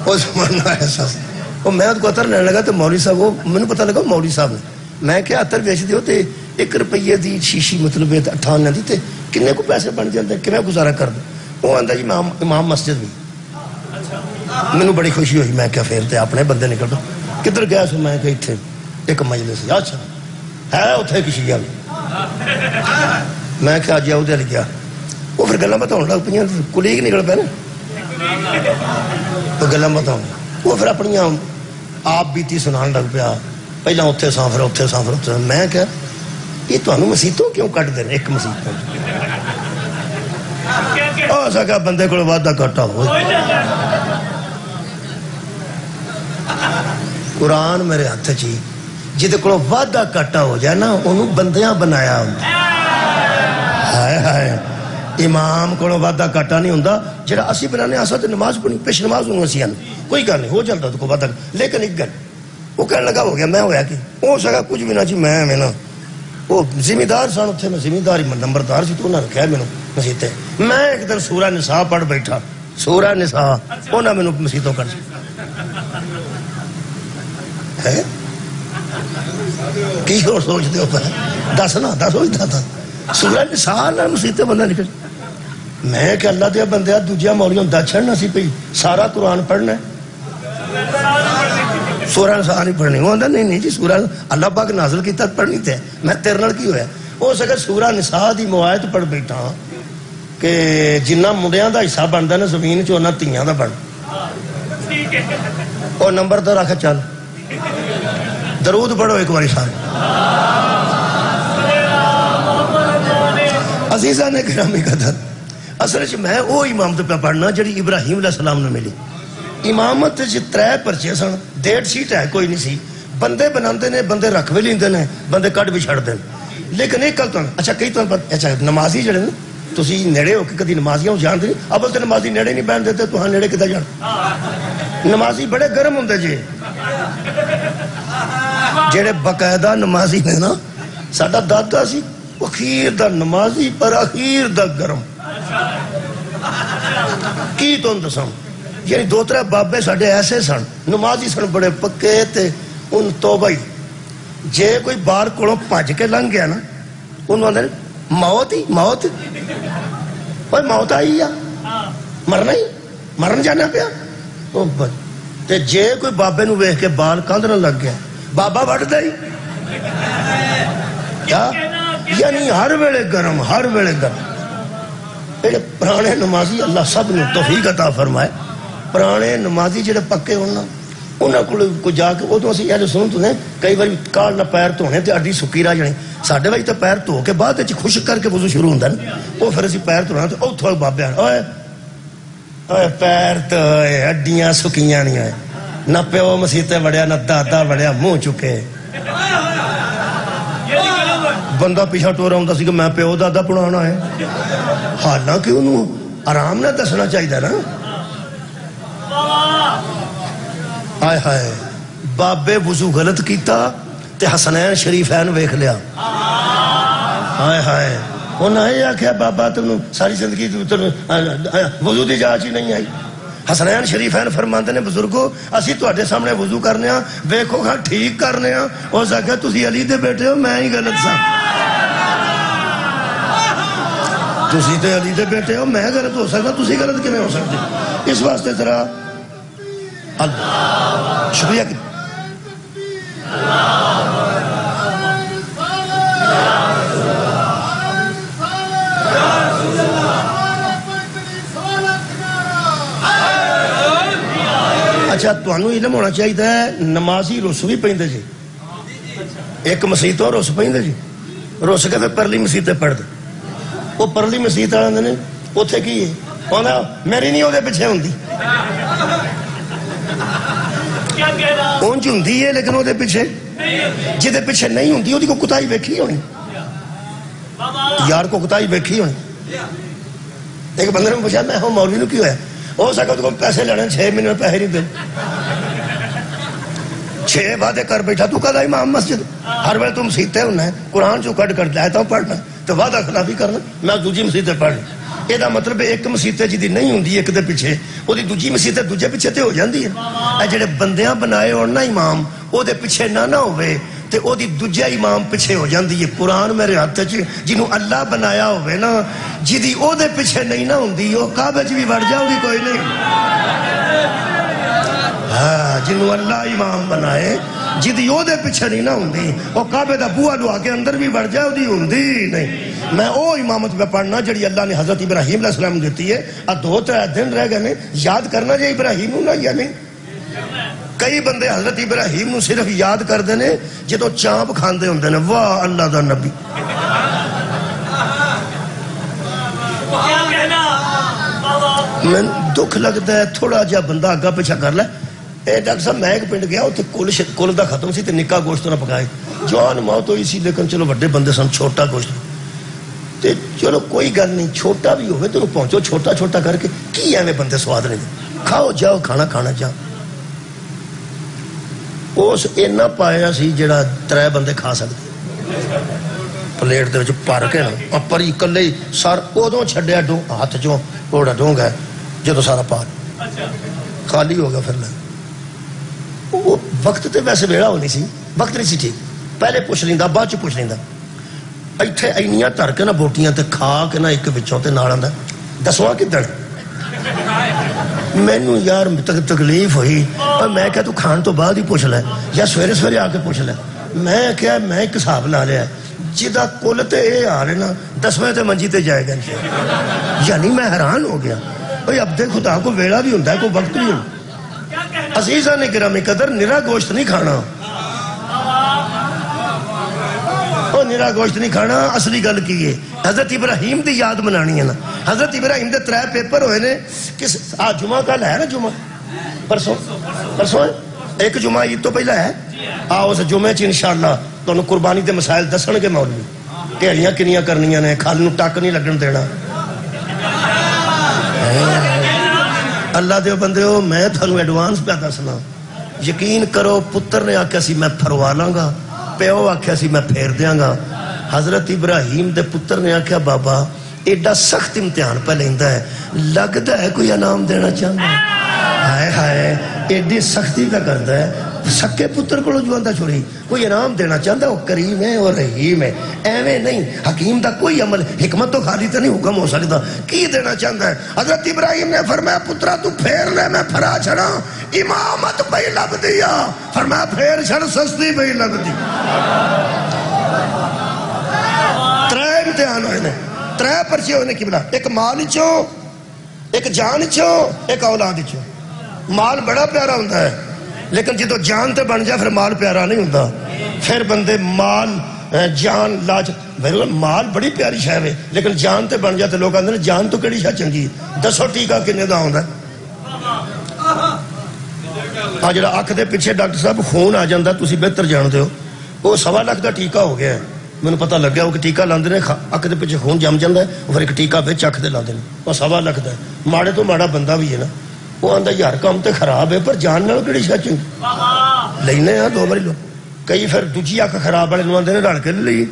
وہ زمانہ ایسا. وہ میں کو عطر لینے لگا تو مولوی صاحب وہ مجھے پتہ لگا مولوی صاحب نے. میں کہ عطر بیچ دیو تے 1 روپیے دی شیشی مطلب 58 دی تے کنے کو پیسے بن جاندے کیویں گزارا کر دوں. وہ آندا جی امام مسجد بھی. مینوں بڑی خوشی ہوئی. میں کیا پھر تے اپنے بندے نکل دو. کدھر گیا سو؟ میں کہ اتنے ایک مجلس. اچھا ہے اتنے ایک شیعہ بھی میں کیا جاؤ دل گیا وہ پھر گلاں بتاؤں لگ پہ کلیگ نکل پہ نا تو گلاں بتاؤں وہ پھر اپنی آپ بیتی سنان لگ پیا پہلے اتنے سانفر اتنے سانفر اتنے میں کیا یہ تمہیں مسیتوں کیوں کٹ دیں ایک مسیت ہو سکا بندے کو وعدہ کٹا ہو قرآن میرے ہاتھ چی جہد کو وعدہ کٹا ہو جائے نا انہوں بندیاں بنایا ہوتا ہائے ہائے امام کو وعدہ کٹا نہیں ہوتا جڑا اسی بنانے آسا تو نماز پڑھنی پیش نماز ہوں اسی آنے کوئی گل نہیں ہو جلتا تو کو وعدہ لیکن ایک گل وہ کہنے لگا ہو گیا میں ہویا کہ ہو سکا کچھ بھی نہ جی میں نا وہ ذمہ دار سن اتنے میں ذمہ دار نمبردار سی تو انہوں نے رکھا مینوں مسیتے میں ایک دن سورہ نساء پڑھ بیٹھا سورہ نساء انہوں مینوں مسیتوں کر ہے کی اور سوچ دے ہو پہ دس نا دس ہوئی تھا سورہ نساء نہ مسیتے بندہ نکل میں کہ اللہ دیا بندیا دوجیا مولیوں دا چھڑنا سی پئی سارا قرآن پڑھنا ہے سورہ نساء نہیں پڑھنی وہ آندھا نہیں جی سورہ اللہ پاک نازل کی تک پڑھنی تھے میں تیرے نال کی ہویا ہو سکے سورہ نساء دی موایت پڑھ بیٹھا کہ جنہ مندیاں دا حصہ بندا نا زمین چ انہاں تیاں دا بن اور نمبر تو رکھ چل درود پڑھو ایک باری سارے عزیزہ نے گرامی قدر اصل میں وہ امامت پہ پڑھنا جڑی ابراہیم علیہ السلام نے ملی امامت ترے پرچے سن ڈیڑھ سیٹ ہے کوئی نہیں سی بندے بناندے نے بندے رکھ بھی لیندے نے بندے کٹ بھی چھڑ دیں لیکن ایک کل تو اچھا کئی تو اچھا نمازی جڑے نا تسی نیڑے ہو کے کدی نمازیاں جانتے نہیں اب تو نمازی نیڑے نہیں بہن دیتے تو ہاں نیڑے کدھر جان نمازی بڑے گرم ہوندے جی جڑے باقاعدہ نمازی نے نا ساڈا دادا سی اخیر دا نمازی پر اخیر دا گرم کی تو دساں یعنی دو ترے بابے ساڈے ایسے سن نمازی سن بڑے پکے تے ان توبہ ہی جے کوئی بار کولوں بھج کے لنگ گیا نا انہوں نے موت ہی موت موت آئی یا مرنا ہی مرن جانا پیا تے جے کوئی بابے نو ویکھ کے بال کاندھن لگ گیا بابا وڈدا ہی کیا یعنی ہر ویلے گرم ہر ویلے گرم پرانے نمازی اللہ سب نے توفیق عطا فرمائے پرانے نمازی جڑے پکے ہونا انہوں کو جا کے وہ تو اسی اہل سنت نے کئی بار کال نہ پیر دھونے تے اڈی سکی رہ جانی ساڈے وچ تے پیر دھو کے بعد وچ خشک کر کے وضو شروع ہوندا نا وہ پھر اسی پیر دھونا تے اوتھوں بابے اوئے اوئے پیر تے ہڈیاں سکیاں نہیں آئے نہ پیو مسیتے وڑیا نہ دادا وڑیا منہ چکے بندہ پیچھا ٹورا ہوندا سی کہ میں پیو دادا پڑھانا ہے حالانکہ انہوں آرام نہ دسنا چاہیے نا آئے ہائے بابے وضو غلط کیتا تے حسنین شریفین ویکھ لیا آئے ہائے انہاں یہ آکھیا بابا تم ساری زندگی وضو دی جاچ ہی نہیں آئی حسنین شریفین فرماندے نے بزرگو اسی تواڈے سامنے وضو کرنے ہاں ویکھو ہاں ٹھیک کرنے ہاں ہو سکے تسی علی دے بیٹے ہو میں ہی غلط سا تسی تے علی دے بیٹے ہو میں غلط ہو سکتا تسی غلط کیویں ہو سکتے اس واسطے ذرا اللہ شکریہ کی اچھا تانوں علم ہونا چاہیے نمازی رس بھی پیندے جی ایک مسیت اور رس پیندے جی رس کے پرلی مسیت پڑھ دے وہ پرلی مسیت والے نے اتنے کی ہے میری نہیں وہ پیچھے ہوں اونج ہوں لیکن وہ پیچھے جہد پیچھے نہیں ہوں وہ کتائی ویکھی ہونی یار کو کتائی ویکھی ہونی ایک بندے نے پوچھا میں ہوں مولوی نو کی ہوا ہو سکتا تو پیسے لینے 6 مہینے پیسے نہیں دے 6 وعدے کر بیٹھا تو کہا امام مسجد ہر وقت تم سیتے ہونا ہے قرآن جو کٹ کر لیتا ہوں پڑھنا تو وعدہ خلافی کرنا میں دوجی مسیتے پڑھ یہ مطلب ایک مسیتے جی نہیں ہوں ایک دے پیچھے وہ دوجی مسیتے دوجے پیچھے تے ہو جاندی ہے جڑے بندیاں بنائے اور نہ امام وہ دے پیچھے نہ ہوئے تے او دی دوجہ امام پیچھے ہو جاندی ہے قرآن میرے ہاتھ جنہوں اللہ بنایا ہوئے نا جدی او دے پیچھے نہیں نہ ہوندی وہ کعبے وچ بھی وڑ جاؤ گی کوئی نہیں ہاں جنہوں اللہ امام بنائے جدی او دے پیچھے نہیں نہ ہوندی او کعبے دا بوہا لوا کے اندر بھی بڑھ جائے دی ہوندی نہیں میں او امامت پہ پڑھنا جڑی اللہ نے حضرت ابراہیم علیہ السلام دیتی ہے اب 2-3 دن رہ گئے نے یاد کرنا جائے ابراہیم نہ یا نہیں کئی بندے حضرت ابراہیم نو صرف یاد کر دینے جدو چانپ کھاندے ہوندے نے واہ اللہ دا نبی میں دکھ لگتا ہے تھوڑا جا بندہ آگا پیچھا کر لے اے ڈاکٹر صاحب میں ایک پنڈ گیا اتنے کل دا ختم سی تے نکا گوشت نہ پکائے جوان موت ہوئی سی لیکن چلو بڑے بندے سن چھوٹا گوشت تے چلو کوئی گل نہیں چھوٹا بھی ہوئے تو پہنچو چھوٹا چھوٹا کر کے کی ایویں بندے سواد نہیں دے کھاؤ جاؤ کھانا جاؤ اس اینا پایا سی جڑا 3 بندے کھا سکتے پلیٹ دے وچ پر کے نا پری کلے سر ادوں چھڈیا ہاتھ چوں اوڑا ڈونگ ہے جدو سارا پار خالی ہو گیا پھر لے وہ وقت تے ویسے ویڑا ہونی سی وقت نہیں سی ٹھیک پہلے پوچھ لیندا بعد چ پوچھ لیندا ایتھے اینیاں تر کے نا بوٹیاں تے کھا کے نا ایک وچوں تے نال آندا دسواں کدن مینوں یار تکلیف ہوئی اور میں کہا تو کھان تو بعد ہی پوچھ لے یا سویرے سویرے آ کے پوچھ لے میں کہا میں ایک حساب لا لیا جدا کل تے اے آ رہے نا 10ویں تے منجی تے جائے گا یعنی میں حیران ہو گیا بھئی اب دے خدا کو ویڑا بھی ہوندہ ہے کوئی وقت بھی ہوندہ عزیزہ نے گرامی قدر نرا گوشت نہیں کھانا نرا گوشت نہیں کھانا اصلی گل کی ہے حضرت ابراہیم دی یاد منانی ہے نا حضرت ابراہیم دے 3 پیپر ہوئے نے کس آج جمعہ کل ہے نا جمعہ پرسوں ایک جمعہ عید تو پہلا ہے آؤ اس جمعہ چ انشاءاللہ تو انہوں قربانی دے مسائل دسن کے مولوی ٹیڑیاں کنیاں کرنیاں نے کھال نو ٹاک نہیں لگن دینا اللہ دے بندے ہو میں تھانوں ایڈوانس پہ دسنا یقین کرو پتر نے آکھیا سی میں پھروا لاں گا پیو آکھیا سی میں پھیر دیاں گا حضرت ابراہیم دے پتر نے آکھیا بابا ایڈا سخت امتحان پہ لیندا ہے لگدا ہے کوئی انعام دینا چاہتا ہے ہائے ہائے ایڈی سختی کا کرتا ہے سکے پتر کو جواندا چھوڑی کوئی انعام دینا چاہتا ہے وہ کریم ہے اور رحیم ہے ایویں نہیں حکیم دا کوئی عمل حکمت تو خالی تو نہیں حکم ہو سکتا کی دینا چاہتا ہے حضرت ابراہیم نے فرمایا پترا تو پھیر لے میں پھرا چھڑا امامت پہ لگ دیا فرمایا پھیر چھڑ سستی پہ لگ دی 3 امتحان ہوئے نے 3 پرچے ہوئے نے قبلہ ایک مال چو ایک جان چو ایک اولاد چو مال بڑا پیارا ہوتا ہے لیکن جدو جان تے بن جائے پھر مال پیارا نہیں ہوتا پھر بندے مال جان لاج مال بڑی پیاری شے ہے لیکن جان تے بن جائے تو لوگ آندے جان تو کیڑی شے چنگی دسو ٹیکا کنے دا ہوندا ہے جڑا اکھ دے پیچھے ڈاکٹر صاحب خون آ جاندا تسی بہتر جاندے ہو وہ 1.25 لاکھ دا ٹیکا ہو گیا ہے مجھے پتہ لگ گیا وہ کہ ٹیکا لاندے نے اکھ دے پیچھے خون جم جاندا ہے پھر ایک ٹیکا وچ اکھ دے لاندے نے وہ 1.25 لاکھ دا ہے ماڑے تو ماڑا بندہ بھی ہے نا وہ آندا یار کام تے خراب ہے پر جان نال کیڑی شے چنگی لینے ہاں 2 باری لو کئی پھر دوجی اکھ خراب والے نوں آندے نے رل کے لئی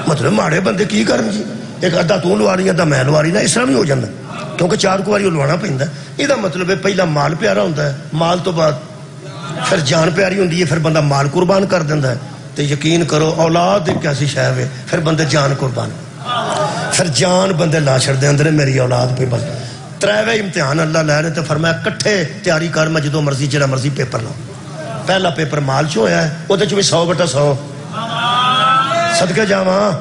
مطلب ماڑے بندے کی کرن جی ایک ادھا تو لوا رہی ادھا میں لوا رہی نا اس طرح نہیں ہو جاندا کیونکہ 4 واری لوانا پیندا ہے یہ مطلب ہے پہلا مال پیارا ہوتا ہے مال تو بعد پھر جان پیاری ہوندی ہے پھر بندہ مال قربان کر دیندا ہے تے یقین کرو اولاد ایک ایسی شے ہے پھر بندے جان قربان پھر جان بندے لا چھڑ دے اندر میری اولاد پہ بس 3 امتحان اللہ لے رہے تے فرمایا کٹھے تیاری کر میں جدو مرضی جڑا مرضی پیپر لاؤ پہلا پیپر مال چ ہویا ہے وہ بھی 100/100 صدقے جاواں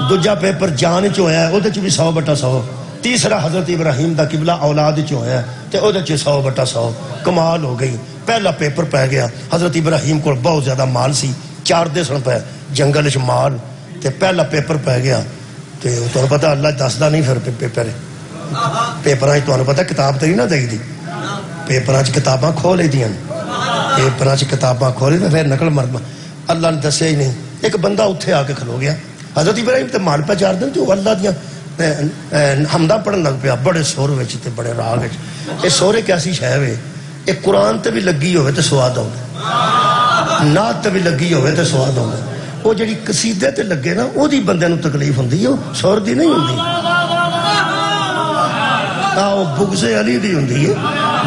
دوجا پیپر جان چ ہویا ہے وہ بھی 100/100 تیسرا حضرت ابراہیم دا قبلہ اولاد چ ہویا ہے تے وہ 100/100 کمال ہو گئی پہلا پیپر پہ گیا حضرت ابراہیم کو بہت زیادہ مال سی 4 دے سن پہ جنگل چ مال تے پہلا پیپر پہ گیا تے تمہیں پتہ اللہ دسدا نہیں پھر پیپر پیپراں تمہیں پتہ کتاب تے نہیں نہ دئی دی پیپراں کتاباں کھول لیندیاں پیپراں کتاباں کھول پھر نقل مرما اللہ نے دسیا ہی نہیں ایک بندہ اتھے آ کے کھلو گیا حضرت ابراہیم تے مال پہ 4 دن تو اللہ دیاں حمدہ پڑھن لگ پیا بڑے سور وچ تے بڑے راگ وچ اے سورے کیسی شے وے اے قرآن تے بھی لگی ہوئے تے سواد آؤں نعت تے بھی لگی ہوئے تے سواد آؤں وہ جڑی قصیدے تے لگے نا وہ دی بندے نو تکلیف ہوندی ہے سور دی نہیں ہوندی وہ بغض علی دی ہوندی ہے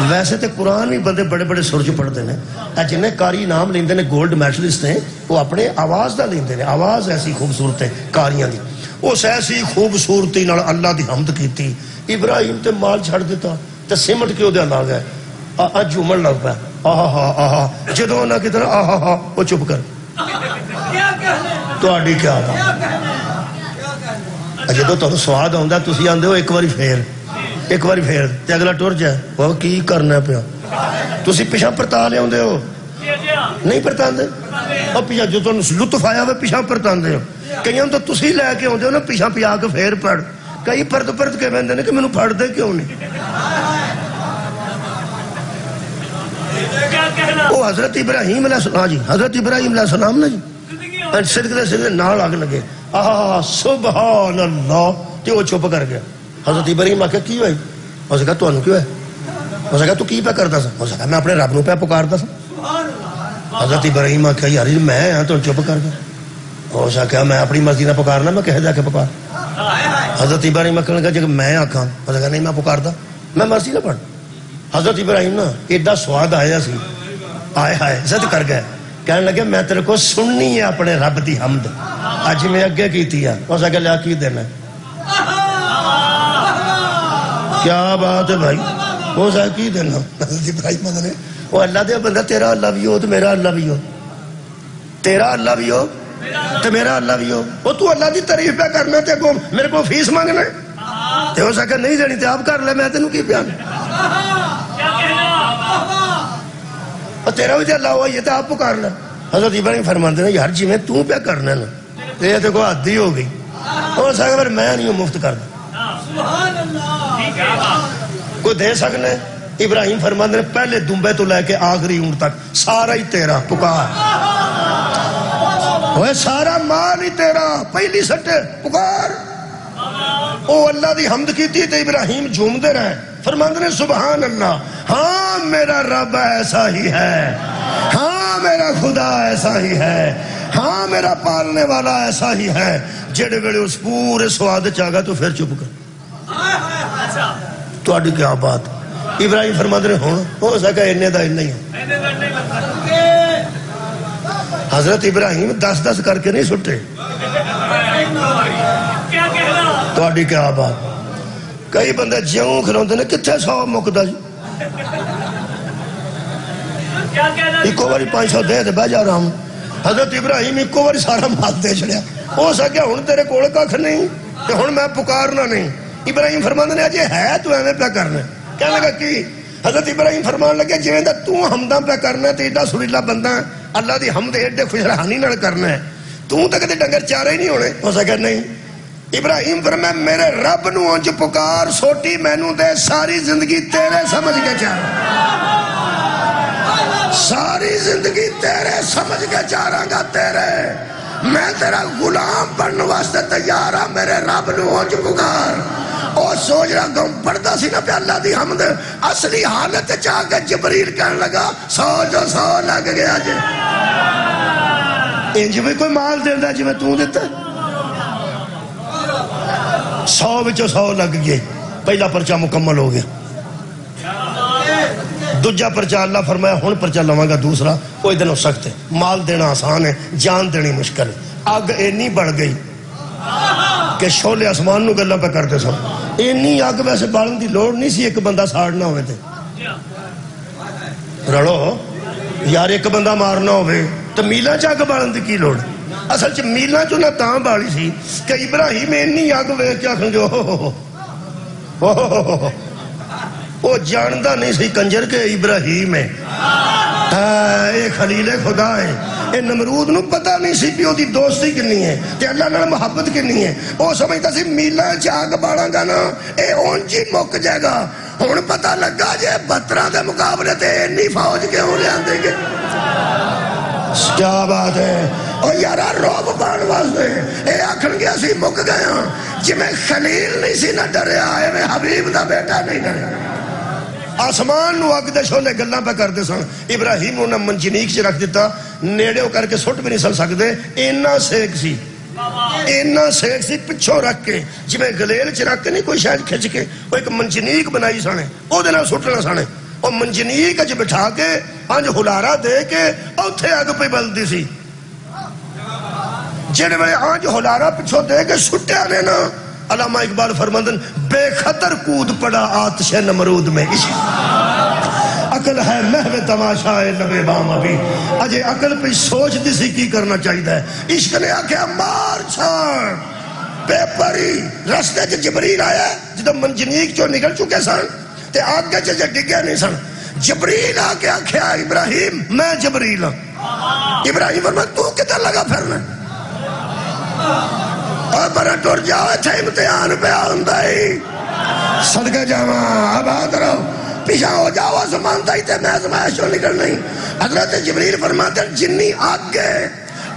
ویسے تے قرآن بھی بندے بڑے بڑے سر چ پڑھتے ہیں جنہیں کاری نام لیندے نے گولڈ میڈلسٹ ہیں وہ اپنے آواز دا لیندے نے آواز ایسی خوبصورت ہے کاریاں دی اس ایسی خوبصورتی نال اللہ دی حمد کیتی ابراہیم تے مال چھڑ دیتا تے سمٹ کے او دے لا گئے اج جھومن لگ پیا جدو نہ کی طرح وہ چپ کر تہاڈی کیا جدو تمہیں سواد آتا تھی آدھے ہو ایک باری پھیر تے اگلا ٹر جائے وہ کی کرنا پیا تھی پیچھا پرتا لیا ہو نہیں پرتا اور پیچھا جو تمہیں لطف آیا وہ پیچھا پرتا ہو کئی تو تھی لے کے آتے ہو نا پیچھا پیا کے پھر پڑھ کئی پرت کے بہتے ہیں کہ مینوں پڑھ دے کیوں نہیں وہ حضرت ابراہیم علیہ السلام جی حضرت ابراہیم علیہ السلام نا جی صدقے نال آگ لگے سبحان اللہ تے وہ چپ کر گیا حضرت ابراہیم آکھیا کی ہوئی اس نے کہا تانوں کیوں ہے اس نے کہا تو کی پہ کرتا سا اس نے کہا میں اپنے رب نو پہ پکارتا سا حضرت ابراہیم آکھیا یار میں ہاں تو چپ کر گیا اس نے کہا میں اپنی مرضی نہ پکارنا میں کہہ جا کے پکار حضرت ابراہیم کہنے لگا جب میں آکھاں اس نے کہا نہیں میں پکارتا میں مرضی نہ پڑھ حضرت ابراہیم نا ایڈا سواد آیا سی آئے ہائے ضد کر گئے کہنے لگے میں تیرے کو سننی ہے اپنے رب دی حمد اج میں اگے کیتی ہے اس نے کہا لیا کی دینا کیا بات ہے بھائی وہ سا کی دینا حضرت ابراہیم نے وہ اللہ دے بندہ تیرا اللہ بھی ہو تو میرا اللہ بھی ہو تیرا اللہ بھی ہو تو میرا اللہ بھی ہو وہ تو اللہ دی تعریف پہ کرنا تے کو میرے کو فیس مانگنا تے ہو سکتا نہیں دینی تے آپ کر لے میں تینوں کی بیان اور تیرا بھی تے اللہ ہوا یہ تے آپ پکار لے حضرت ابراہیم فرماتے ہیں یار جی میں تو پہ کرنا نا یہ تے کو حدی ہو گئی ہو سکتا پھر میں نہیں ہوں مفت کرنا کوئی دے سکنے ابراہیم فرماتے ہیں پہلے دنبے تو لے کے آخری اونٹ تک سارا ہی تیرا پکار وہ سارا مال ہی تیرا پہلی سٹے پکار او اللہ دی حمد کی تھی تے ابراہیم جھوم دے رہے فرماتے ہیں سبحان اللہ ہاں میرا رب ایسا ہی ہے ہاں میرا خدا ایسا ہی ہے ہاں میرا پالنے والا ایسا ہی ہے جڑے ویلے اس پورے سواد چاہگا تو پھر چپ کر تو آڈی کیا بات ابراہیم فرماتے ہیں ہو سکا انہیں دا انہیں ہی حضرت ابراہیم 10 کر کے نہیں سٹے تو آڈی کیا بات کئی بندے جیوں کھلوندے نے کتھے 100 مکدہ جی ایک باری 500 دے بہ جا رہا ہوں حضرت ابراہیم ایک باری سارا مال دے چڑیا ہو سکیا ہن تیرے کول ککھ نہیں تے ہن میں پکارنا نہیں ابراہیم فرماندے نے اجے ہے تو ایویں پہ کرنا کہنے لگا کی حضرت ابراہیم فرمان لگے جویں دا تو حمداں پہ کرنا تے ایڈا سریلا بندہ اللہ دی حمد ایڈے خوشرحانی نال کرنا ہے تو تے کدے ڈنگر چارے ہی نہیں ہونے ہو سکیا نہیں ابراہیم فرمایا میرے رب نو انج پکار سوٹی مینوں دے ساری زندگی تیرے سمجھ کے چاہ ساری زندگی تیرے سمجھ کے چاہ رہا گا تیرے میں تیرا غلام بننے واسطے تیار ہاں میرے رب نو انج پکار اور سوچ رہا گم پڑھتا سی نا پہ اللہ دی حمد اصلی حالت چاہ کے جبریل کہنے لگا 100 لگ گیا جی انج بھی کوئی مال دیندہ جی میں تو دیتا 100 لگ گئے پہلا پرچہ مکمل ہو گیا دوجا پرچہ اللہ فرمایا ہون پرچہ لواں گا دوسرا کوئی دن ہو سکتے مال دینا آسان ہے جان دینی مشکل آگ اینی بڑھ گئی کہ شولے آسمان نو گلہ پہ کرتے سن اینی آگ ویسے بالن دی لوڑ نہیں سی ایک بندہ ساڑنا ہوئے تھے رڑو یار ایک بندہ مارنا ہوئے تو میلہ چاہ بالن دی کی لوڑ اصل چھ میلہ جو نہ تاں بالی سی کہ ابراہیم اینی آگ وے کیا کھنجو وہ جاندہ نہیں سی کنجر کے ابراہیم ہے اے خلیل خدا ہے اے نمرود نو پتہ نہیں سی پیو دی دوستی کنی ہے تے اللہ نے محبت کنی ہے وہ سمجھتا سی میلہ چاگ باڑا گا نا اے اونچی مک جائے گا ہون پتہ لگا جے 12 دے مقابلے تے انی فوج کے ہوں لے آندے گے کیا بات ہے اور یارا روب بان واسدے اے آکھن گیا سی مک گیا جی میں خلیل نہیں سی نہ ڈرے آئے میں حبیب دا بیٹا نہیں ڈرے آسمان نو اگ دے شولے گلاں پہ کر دے سن ابراہیم انہوں نے منجنیک سے رکھ دیتا نیڑے ہو کر کے سٹ بھی نہیں سل سکتے اینا سیک سی پچھو رکھ کے جی میں گلیل چ رکھ کے نہیں کوئی شاید کھچ کے وہ ایک منجنیک بنائی سانے وہ دینا سٹنا سانے اور منجنیک اج بٹھا کے انج ہلارا دے کے اوتھے اگ پہ بلدی سی جڑے میں انج ہلارا پچھو دے کے سٹیا نے نا علامہ اقبال فرماندن بے خطر کود پڑا آتش نمرود میں عقل ہے محو تماشا ہے لبے بام ابھی اجے عقل پہ سوچ دی سی کی کرنا چاہیے ہے عشق نے آکھیا مار چھاڑ پیپری رستے چ جبریل آیا جدو منجنیق چو نکل چکے سن تے آگے چ ڈگے نہیں سن جبریل آ کے آکھیا ابراہیم میں جبریل ہوں ابراہیم فرمایا تو کدھر لگا پھرنا اور برا ٹر جاؤ تھے امتحان پہ آندا ہی صدقہ جاواں آباد رہو پیچھا ہو جاؤ آسمان دائی تے میں آزمائشوں نکل نہیں حضرت جبریل فرماتے ہیں جنی آگے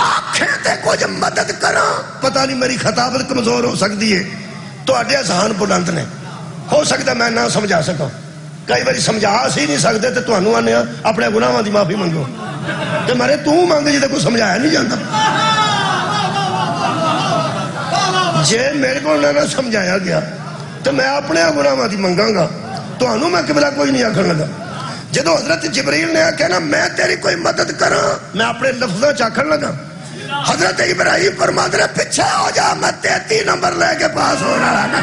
آنکھیں تے کچھ مدد کرا پتہ نہیں میری خطابت کمزور ہو سکتی ہے تو آڈے اذہان بلند نے ہو سکتا میں نہ سمجھا سکا کئی باری سمجھا سی نہیں سکتے تو تانوں آنے اپنے گناہاں دی معافی منگو تے مارے تو مانگ جے کوئی سمجھایا نہیں جاندا جے میرے کو نہ سمجھایا گیا تو میں اپنے گناہاں دی منگاں گا تانوں میں قبلہ کوئی نہیں آکھن لگا جدو حضرت جبریل نے آکھیا نا میں تیری کوئی مدد کراں میں اپنے لفظاں چ آکھن لگا حضرت ابراہیم فرماتے ہیں پیچھے ہو جا میں 33 نمبر لے کے پاس ہو رہا نا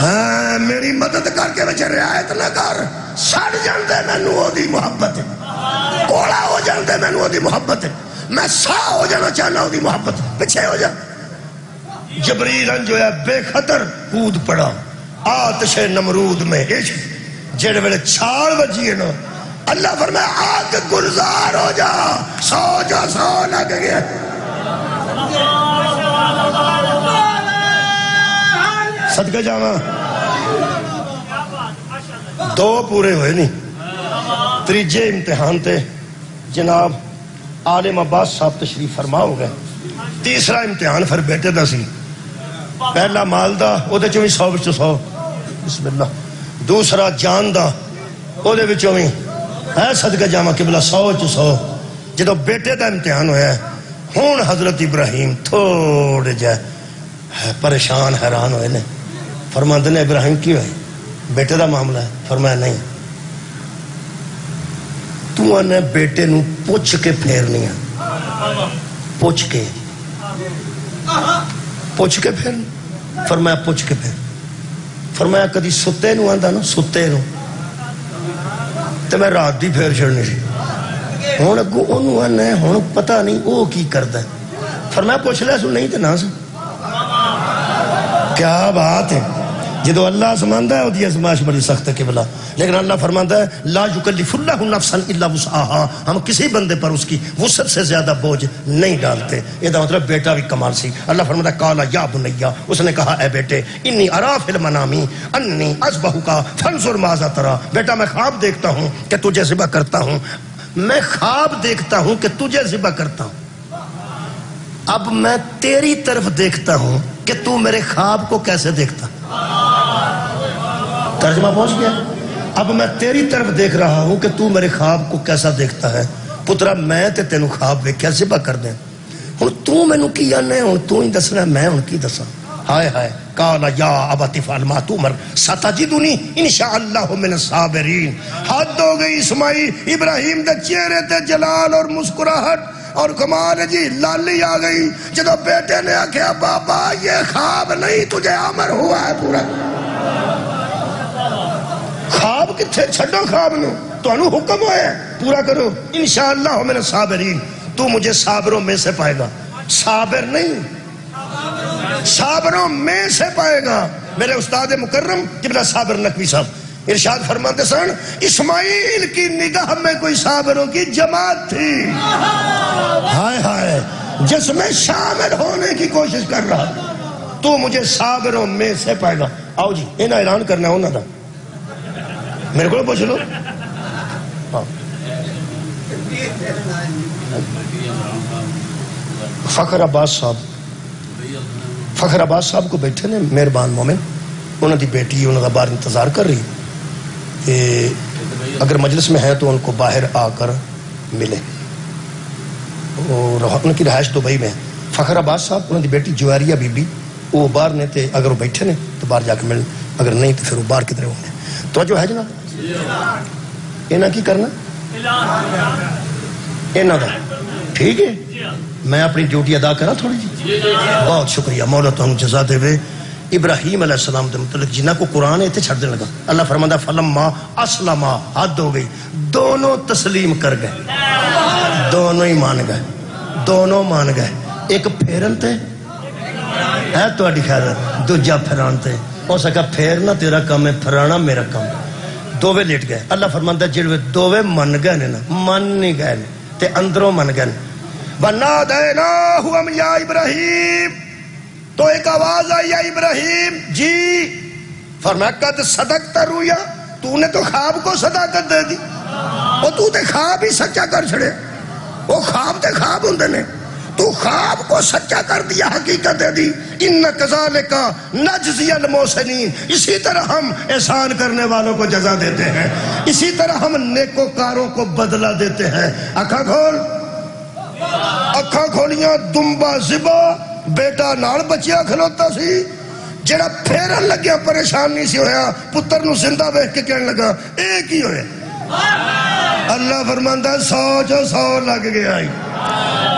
ہاں میری مدد کر کے بچے رعایت نہ کر سڑ جاندے مینوں او دی محبت کوڑا ہو جاندے مینوں او دی محبت میں سا ہو جانا چاہنا او دی محبت پیچھے ہو جا جبریل جو ہے بے خطر کود پڑا آتش نمرود میں عشق جڑے ویلے چھاڑ بجی ہے نا اللہ فرمایا آگ گلزار ہو جا سو لگ گیا صدقہ جاواں دو پورے ہوئے نہیں تریجے امتحان تے جناب عالم عباس صاحب تشریف فرما ہو گئے تیسرا امتحان پھر بیٹے دا سی پہلا مال دا او دے چویں 100 وچ 100 بسم اللہ دوسرا جان دا او دے وچوں وی ہے صدقہ جاواں قبلہ 100 وچ 100 جدو بیٹے دا امتحان ہویا ہے ہن حضرت ابراہیم تھوڑے جائے پریشان حیران ہوئے نے فرماندے نے ابراہیم کی ہوئے بیٹے دا معاملہ ہے فرمایا نہیں تو نے بیٹے نو پوچھ کے پھیرنی ہے پوچھ کے پھر فرمایا پوچھ کے پھر فرمایا کدی ستے نو آندا نا ستے نو تے میں رات دی پھیر چھڑنی سی ہن اگوں اونوں آنے ہن پتہ نہیں او کی کردا ہے فرمایا پوچھ لے سو نہیں تے نہ سو کیا بات ہے جدو اللہ سماندا ہے او دی ازمائش بڑی سخت ہے قبلہ لیکن اللہ فرماندا ہے لا یکلف اللہ نفسا الا وسعها ہم کسی بندے پر اس کی وسعت سے زیادہ بوجھ نہیں ڈالتے یہ دا مطلب بیٹا بھی کمال سی اللہ فرماتا ہے قال یا بنیا اس نے کہا اے بیٹے انی ارا فی المنام انی اذبحک فانظر ماذا ترى بیٹا میں خواب دیکھتا ہوں کہ تجھے ذبح کرتا ہوں میں خواب دیکھتا ہوں کہ تجھے ذبح کرتا ہوں اب میں تیری طرف دیکھتا ہوں کہ تو میرے خواب کو کیسے دیکھتا ترجمہ پہنچ گیا اب میں تیری طرف دیکھ رہا ہوں کہ تو میرے خواب کو کیسا دیکھتا ہے پترا میں تے تینوں خواب ویکھیا ذبح کر دیں ہن تو مینوں کی جانے ہن تو ہی دسنا میں ہن کی دساں ہائے ہائے قال یا ابت افعل ما تؤمر ستجدنی انشاءاللہ من الصابرین حد ہو گئی اسماعیل ابراہیم دے چہرے تے جلال اور مسکراہٹ اور کمال ہے جی لالی آ گئی جدو بیٹے نے آکھیا بابا یہ خواب نہیں تجھے امر ہوا ہے پورا خواب کتھے چھڑو خواب نو تو انو حکم ہوئے پورا کرو انشاءاللہ من الصابرین تو مجھے صابروں میں سے پائے گا صابر نہیں صابروں میں سے پائے گا میرے استاد مکرم قبلہ صابر نقوی صاحب ارشاد فرماتے سن اسماعیل کی نگاہ میں کوئی صابروں کی جماعت تھی ہائے ہائے جس میں شامل ہونے کی کوشش کر رہا تو مجھے صابروں میں سے پائے گا آؤ جی انہاں اعلان کرنا ہونا تھا میرے کو پوچھ لو فخر عباس صاحب کو بیٹھے نے مہربان مومن انہوں دی بیٹی انہوں دا باہر انتظار کر رہی کہ اگر مجلس میں ہے تو ان کو باہر آ کر ملے اور ان کی رہائش دبئی میں فخر عباس صاحب انہوں دی بیٹی جواریہ بی بی وہ باہر نے تھے اگر وہ بیٹھے نے تو باہر جا کے ملیں اگر نہیں تو پھر وہ باہر کدھر ہوں گے تو جو ہے جناب انہاں کی کرنا انہاں دا ٹھیک ہے میں اپنی ڈیوٹی ادا کرا تھوڑی جی بہت شکریہ مولا تانوں جزا دے ابراہیم علیہ السلام کے متعلق جنہ کو قرآن ہے اتنے چھڑ دنے لگا. اللہ فرماتا فلما اسلما حد ہو گئی دونوں تسلیم کر گئے دونوں ہی مان گئے دونوں مان گئے. ایک پھیرن تے ہے تو خیر دوجا پھران تے ہو سکا پھیرنا تیرا کام ہے پھرانا میرا کام. دووے لیٹ گئے. اللہ فرماتا جڑے دووے من گئے نا من نہیں گئے تے اندروں من گئے. وَنَادَيْنَاهُ يَا ابراہیم تو ایک آواز آئی یا ابراہیم جی. فرمایا قد صدقت رؤیا تو نے تو خواب کو صداقت دے دی. وہ تو تے خواب ہی سچا کر چھڑے. وہ خواب تے خواب ہوندے نے تو خواب کو سچا کر دیا حقیقت دے دی. ان کذالک نجزی المحسنین اسی طرح ہم احسان کرنے والوں کو جزا دیتے ہیں اسی طرح ہم نیکوکاروں کو بدلہ دیتے ہیں. آنکھاں کھول اکھاں کھولیاں دمبا زبا بیٹا نال بچیا کھلوتا سی جڑا پھیرن لگیا پریشان نہیں سی ہویا پتر نو زندہ بیٹھ کے کہنے لگا ایک ہی ہوئے. اللہ فرماندا 100 جو 100 لگ گیا.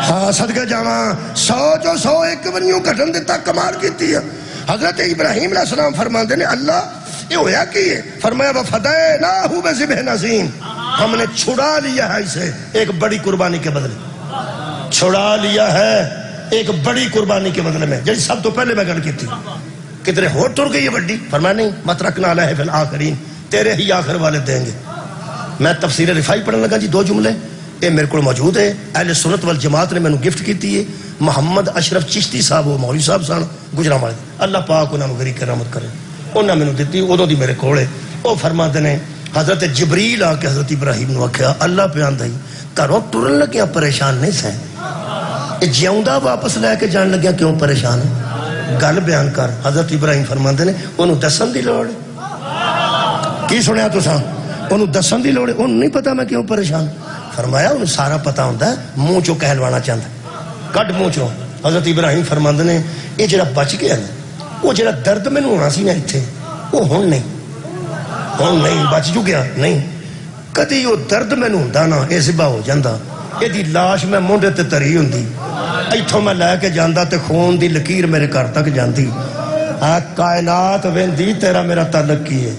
ہاں صدقہ جاواں 100 جو 100 ایک بنیوں گھٹن دیتا کمال کیتی ہے. حضرت ابراہیم علیہ السلام فرماندے نے اللہ یہ ہویا کی ہے. فرمایا وَفَدَيْنَاهُ بِذِبْحٍ عَظِيمٍ ہم نے چھڑا لیا ہے اسے ایک بڑی قربانی کے بدلے. چھڑا لیا ہے ایک بڑی قربانی کے بدلے میں. جیسے سب تو پہلے میں گل کی تھی کتنے ہو ٹر گئی ہے بڑی. فرمایا نہیں مَتْرَكْنَا عَلَيْهِ فِي الْآخِرِينَ تیرے ہی آخر والے دیں گے. میں تفسیر رفاعی پڑھنے لگا جی 2 جملے یہ میرے کو موجود ہے. اہل سنت والجماعت نے میں نے گفٹ کی ہے. محمد اشرف چشتی صاحب وہ مولوی صاحب سن گجرا والے اللہ پاک انہوں نے غری کرامت کرے انہوں نے میں نے دیتی ادو دی میرے کول ہے. وہ فرماتے ہیں حضرت جبریل آ کے حضرت ابراہیم نے آخیا اللہ پہ آندا ہی گھروں ٹرن لگیا پریشان نہیں سہ یہ جیوندا واپس لے کے جان لگیا کیوں پریشان ہے گل بیان کر. حضرت ابراہیم فرماتے ہیں انہوں دسن دی لوڑ کی سنیا تساں انہوں دسن دی لوڑ انہوں نہیں پتا میں کیوں پریشان. فرمایا انہوں سارا پتا ہوتا ہے منہ چو کہلوانا چاہتا ہے کٹ منہ چو. حضرت ابراہیم فرماندے نے یہ جڑا بچ گیا نا وہ جڑا درد میں ہونا سی نا اتنے وہ ہوں نہیں بچ چکیا نہیں. کدی وہ درد میں ہوں نا یہ ذبح ہو جاتا یہ لاش میں مونڈے تے تری ہوں اتوں میں لے کے جانا تے خون دی لکیر میرے گھر تک جاندی. کائنات ویندی تیرا میرا تعلق کی ہے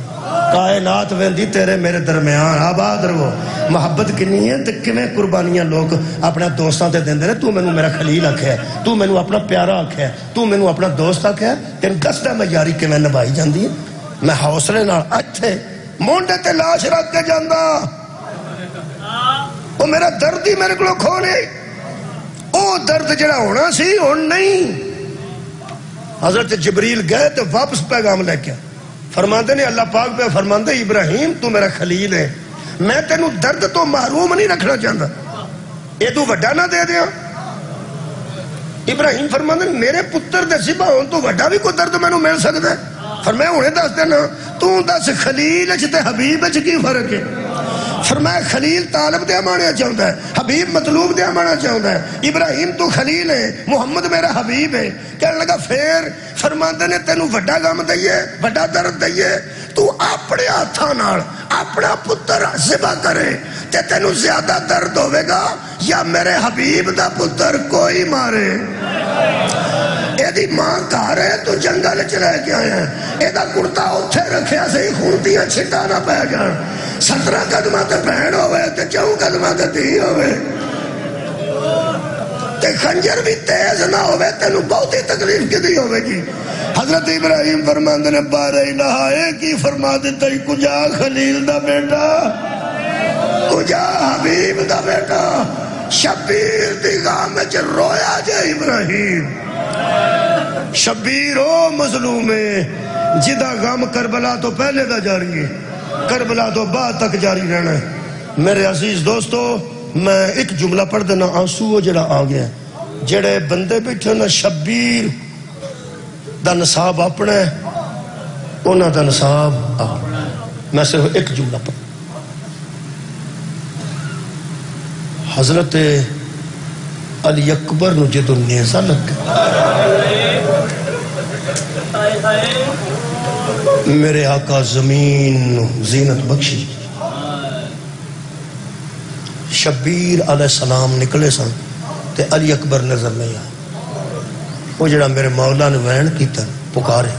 کائنات ویندی تیرے میرے درمیان آباد رہو. محبت کنی ہے تے کیویں قربانیاں لوگ اپنے دوستاں تے دیندے نے. تو مینوں میرا خلیل آکھیا ہے تو مینوں اپنا پیارا آکھیا ہے تو مینوں اپنا دوست آکھیا ہے تینوں دسدا میں یاری کیویں نبھائی جاندی ہے. میں حوصلے نال اٹھے مونڈے تے لاش رکھ کے جاندا وہ میرا درد ہی میرے کو کھونے او درد جڑا ہونا سی ہن نہیں. حضرت جبریل گئے تو واپس پیغام لے کے فرماندے نے اللہ پاک پہ فرماندے ابراہیم تو میرا خلیل ہے میں تینوں درد تو محروم نہیں رکھنا چاہتا یہ تو وڈا نہ دے دیا. ابراہیم فرماندے میرے پتر دے ذبح ہون تو وڈا بھی کوئی درد مینوں مل سکتا ہے. فرمایا ہنے دس دینا تو دس خلیل وچ تے حبیب وچ کی فرق ہے. فرمایا خلیل طالب دے مانیا چاہتا ہے حبیب مطلوب دے مانیا چاہتا ہے. ابراہیم تو خلیل ہے محمد میرا حبیب ہے. کہنے لگا پھر فرماندے نے تینوں وڈا غم دئیے وڈا درد دئیے تو اپنے ہاتھاں نال اپنا پتر ذبح کرے تے تینوں زیادہ درد ہوے گا یا میرے حبیب دا پتر کوئی مارے. ایدی ماں گھر ہے تو جنگل چ رہ کے آیا ایدا کرتا اتھے رکھیا سے خون دیاں چھٹا نہ پہ جان. 17 قدمہ تے بہن ہوئے تے 4 قدمہ تے دھی ہوئے تے خنجر بھی تیز نہ ہوئے تینوں بہت ہی تکلیف کی دی ہوئے گی. حضرت ابراہیم فرماندے نے بارہ الہ ایک ہی فرما دیتا ہی کجا خلیل دا بیٹا کجا حبیب دا بیٹا. شبیر دی غام میں چل رویا جے ابراہیم. شبیر او مظلوم ہے جدا غم کربلا تو پہلے دا جاری ہے کربلا تو بعد تک جاری رہنا ہے. میرے عزیز دوستو میں ایک جملہ پڑھ دینا آنسو جڑا آ گیا جڑے بندے بیٹھے نا شبیر دا نصاب اپنا ہے انہاں دا نصاب اپنا. میں صرف ایک جملہ پڑھ. حضرت علی اکبر نو جدو نیزہ لگ میرے آقا زمین زینت بخشی شبیر علیہ السلام نکلے سن تے علی اکبر نظر نہیں آیا. وہ جڑا میرے مولا نے وین کیتا پکارے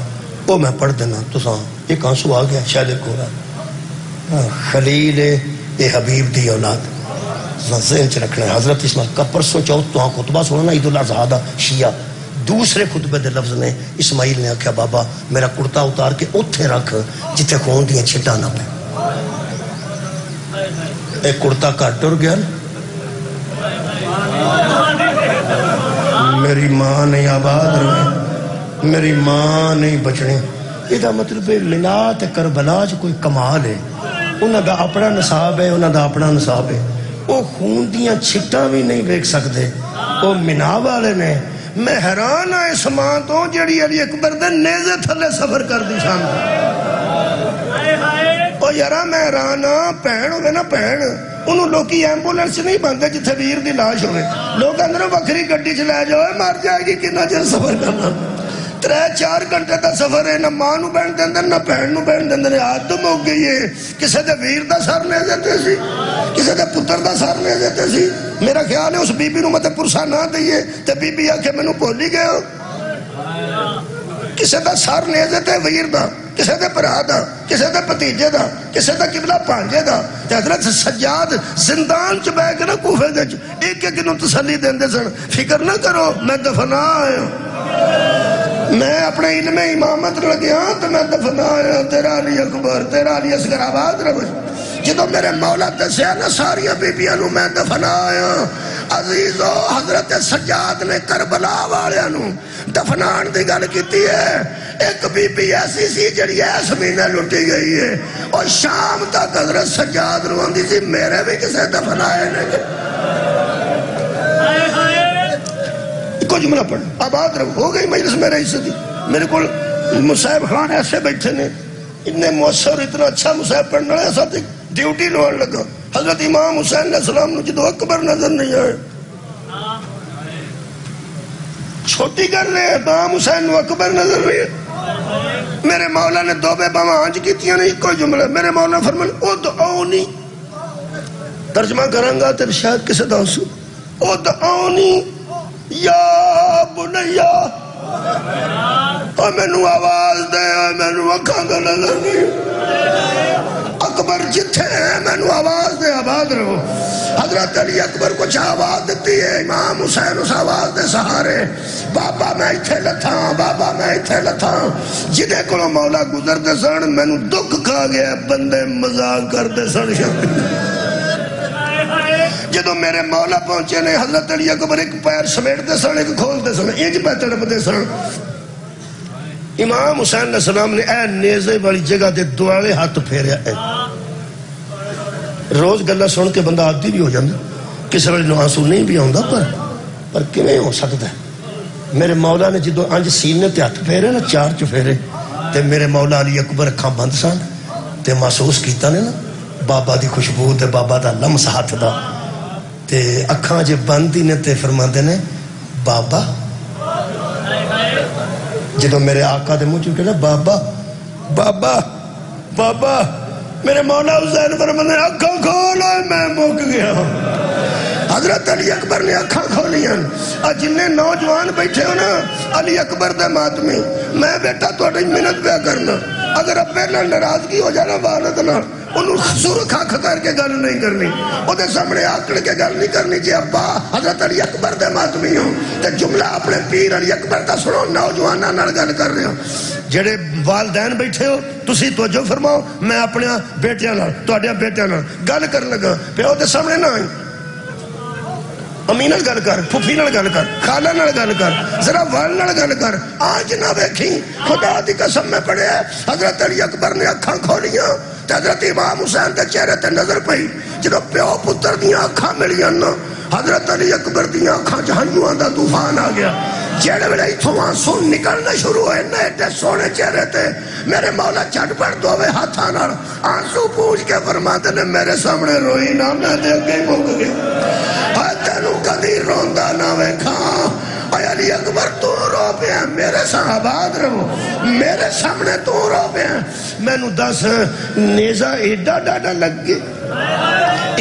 وہ میں پڑھ دینا تو ایک آنسو آ گیا شاید ایک ہو رہا خلیل اے حبیب دی اولاد ذہن چ رکھنا ہے. حضرت اسماعیل کا پرسوں چوتھ تو خطبہ سننا عید الاضحیٰ دا شیعہ دوسرے خطبے دے لفظ نے اسماعیل نے آکھیا بابا میرا کرتا اتار کے اوتھے رکھ جتھے خون دیاں چھٹاں نہ پے. ایک کرتا کٹ ٹر گیا میری ماں نہیں آباد رہے میری ماں نہیں بچنی. یہ مطلب منا تے کربلا چ کوئی کمال ہے. انہاں دا اپنا نصاب ہے انہاں دا اپنا نصاب ہے. وہ خون دیاں چھٹاں بھی نہیں دیکھ سکتے وہ منا والے نے. میں حیران ہاں اس ماں تو جڑی علی اکبر دے نیزے تھلے سفر کر دی سان. او یارا میں حیران ہاں بہن ہوے نا بہن انہوں لوکی ایمبولنس نہیں بنتے جتھے ویر دی لاش ہوئے. لوگ اندر وکری گڈی چ لے جاؤ مر جائے گی کتنا چر سفر کرنا. 3-4 گھنٹے کا سفر ہے نہ ماں نو بہن دے نہ بہن نو بہن دے. عادت ہو گئی ہے کسے دے ویر دا سر لے دیتے سی کسے دے پتر دا سر لے دیتے سی. میرا خیال ہے اس بی بی نو مت پرسا نہ دئیے تے بی بی آکھے مینوں بھول ہی گئے ہو. کسے دا سر لے دیتے ویر دا کسے دے برا دا کسے دے بھتیجے دا کسے دا قبلہ پانجے دا. تے حضرت سجاد زندان چ بیٹھ کے نا کوفے دے ایک ایک نو تسلی دیندے سن فکر نہ کرو میں دفنا آیا میں اپنے علم امامت لگیا تو میں دفنا آیا تیرا علی اکبر تیرا علی اصغر آباد رہو. جدو میرے مولا دسیا نا ساریاں بیبیاں نو میں دفنا آیا. عزیزو حضرت سجاد نے کربلا والیاں نو دفنان دی گل کیتی ہے. ایک بی بی ایسی سی جڑی ایس مہینے لٹی گئی ہے اور شام تک حضرت سجاد نو آندی سی میرے بھی کسے دفنائے نے. کو جملہ پڑھ آباد رہو. ہو گئی مجلس میرے حصے دی. میرے کو مصعب خان ایسے بیٹھے نے اتنے مؤثر اتنا اچھا مصعب پڑھنا ہے. ایسا ڈیوٹی لوڑ لگا. حضرت امام حسین علیہ السلام نے جدو اکبر نظر نہیں آئے چھوٹی کر رہے ہیں امام حسین نے اکبر نظر نہیں آئے. میرے مولا نے دو بے باں آنج کیتیاں نہیں کوئی جملہ. میرے مولا فرمان ادعونی ترجمہ کرانگا تیرے شاید کسے دانسو ادعونی یا بنیا اور میں نو آواز دے اور میں نو اکھاں دا نظر نہیں. اکبر جتھے ہیں میں نو آواز دے آباد رہو. حضرت علی اکبر کو چاہ آواز دیتی ہے امام حسین اس آواز دے سہارے بابا میں ایتھے لتھاں بابا میں ایتھے لتھاں. جدے کو مولا گزر دے سن میں نو دکھ کھا گیا بندے مزاق کر دے سن. جدو میرے مولا پہنچے نے حضرت علی اکبر ایک پیر سمیٹ دے سن ایک کھول دے سن انج پہ تڑپ دے سن. امام حسین علیہ السلام نے اے نیزے والی جگہ دے دوالے ہاتھ پھیریا ہے. روز گلہ سن کے بندہ عادی بھی ہو جاندہ کسی والی نو آنسو نہیں بھی ہوندہ پر کیویں ہو سکتا ہے. میرے مولا نے جدو انج سینے تے ہاتھ پھیرے نا 4 چفیرے تے میرے مولا علی اکبر اکھاں بند سن تے محسوس کیتا نے نا بابا دی خوشبو تے بابا دا لمس ہاتھ دا تے اکھاں جے بندی نے تے فرماندے نے بابا. جدو میرے آقا دے منہ چکے نا بابا بابا بابا میرے مولا حسین فرماندے نے اکھاں کھولو میں مک گیا. حضرت علی اکبر نے اکھاں کھولیاں. جننے نوجوان بیٹھے ہو نا علی اکبر دے ماتمی میں بیٹا تھوڑی منت پہ کرنا اگر اب پہلا ناراضگی ہو جانا والد نہ انہوں سرخ آنکھ کر کے گل نہیں کرنی او دے سامنے آکڑ کے گل نہیں کرنی جی ابا حضرت علی اکبر دے ماتمی ہوں تے جملہ اپنے پیر علی اکبر دا سنو نوجوانہ نال گل کر رہے ہو. جڑے والدین بیٹھے ہو تسی توجہ فرماؤ میں اپنے بیٹیاں نال تواڈیاں بیٹیاں نال گل کر لگا پیو دے سامنے نہ آئی امی نال گل کر پھوپھی نال گل کر خالہ نال گل کر ذرا وال نال گل کر آج نہ ویکھی خدا دی قسم میں پڑھے حضرت علی اکبر نے اکھاں کھولیاں تے حضرت امام حسین دے چہرے تے نظر پئی جدو پیو پتر دیاں اکھاں ملیاں نا حضرت علی اکبر دیاں اکھاں جہنجواں دا طوفان آ گیا. جڑے ویلے ایتھوں آنسو نکلنا شروع ہوئے نا ایڈے سونے چہرے تے میرے مولا چٹ پڑ دووے ہاتھاں نال آنسو پوچھ کے فرماتے نے میرے سامنے روئی نہ میں تے اگے مک گیا. تینوں کدی روندا نہ ویکھاں اے علی اکبر تو رو پیا میرے صحابات رہو میرے سامنے تو رو پیا. میں نو دس نیزہ ایڈا ڈاڈا لگ گئی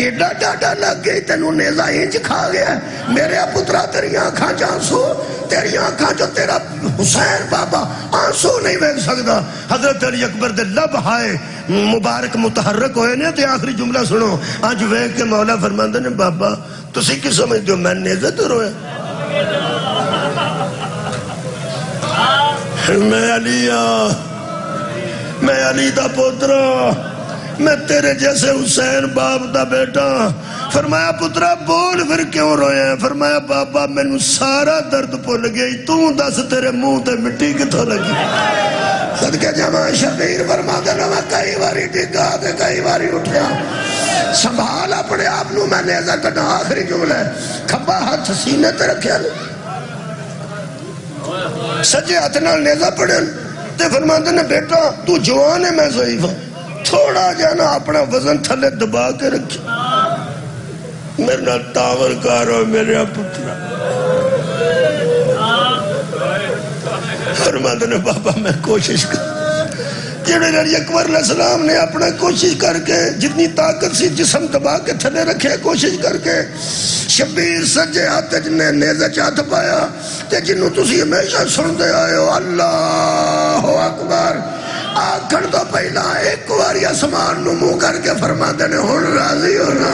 ایڈا ڈاڈا لگ گئی تینوں نیزہ انج کھا گیا. میرے پترا تیری آنکھاں جانسو تیری آنکھاں جو تیرا حسین بابا آنسو سو نہیں ویک سکتا. حضرت علی اکبر دے لب ہائے مبارک متحرک ہوئے نے تے آخری جملہ سنو. آج ویک کے مولا فرماندے نے بابا تسی کی سمجھتے ہو میں نیزے تو رویا؟ میں علی دا پوترا، میں تیرے جیسے حسین باپ دا بیٹا. فرمایا پترا بول پھر کیوں رویا ہے؟ فرمایا بابا مینوں سارا درد بھول گئی، تو دس تیرے منہ تے مٹی کتھوں لگی؟ صدقے جاواں شبیر فرماتا نا میں کئی باری ڈگا تے کئی باری اٹھیا، سنبھال اپنے آپ نو میں نیزہ کٹا. آخری جملہ ہے کھبا ہاتھ سینے تے رکھیا سجے ہاتھ نال نیزہ پڑھن تے فرماتے نے بیٹا تو جوان ہے میں ضعیف ہوں، تھوڑا جانا اپنا وزن تھلے دبا کے رکھی، میرے نال تاور کارو میرے پترا. فرماتے نے بابا میں کوشش کر. جڑے علی اکبر علیہ السلام نے اپنا کوشش کر کے جتنی طاقت سی جسم دبا کے تھلے رکھے، کوشش کر کے شبیر سجے ہاتھ نے نیزہ چاہت پایا تے جنہوں تسی ہمیشہ سن دے آئے ہو اللہ اکبر آکھن تو پہلا ایک واری آسمان نو منہ کر کے فرماتے نے ہن راضی ہونا.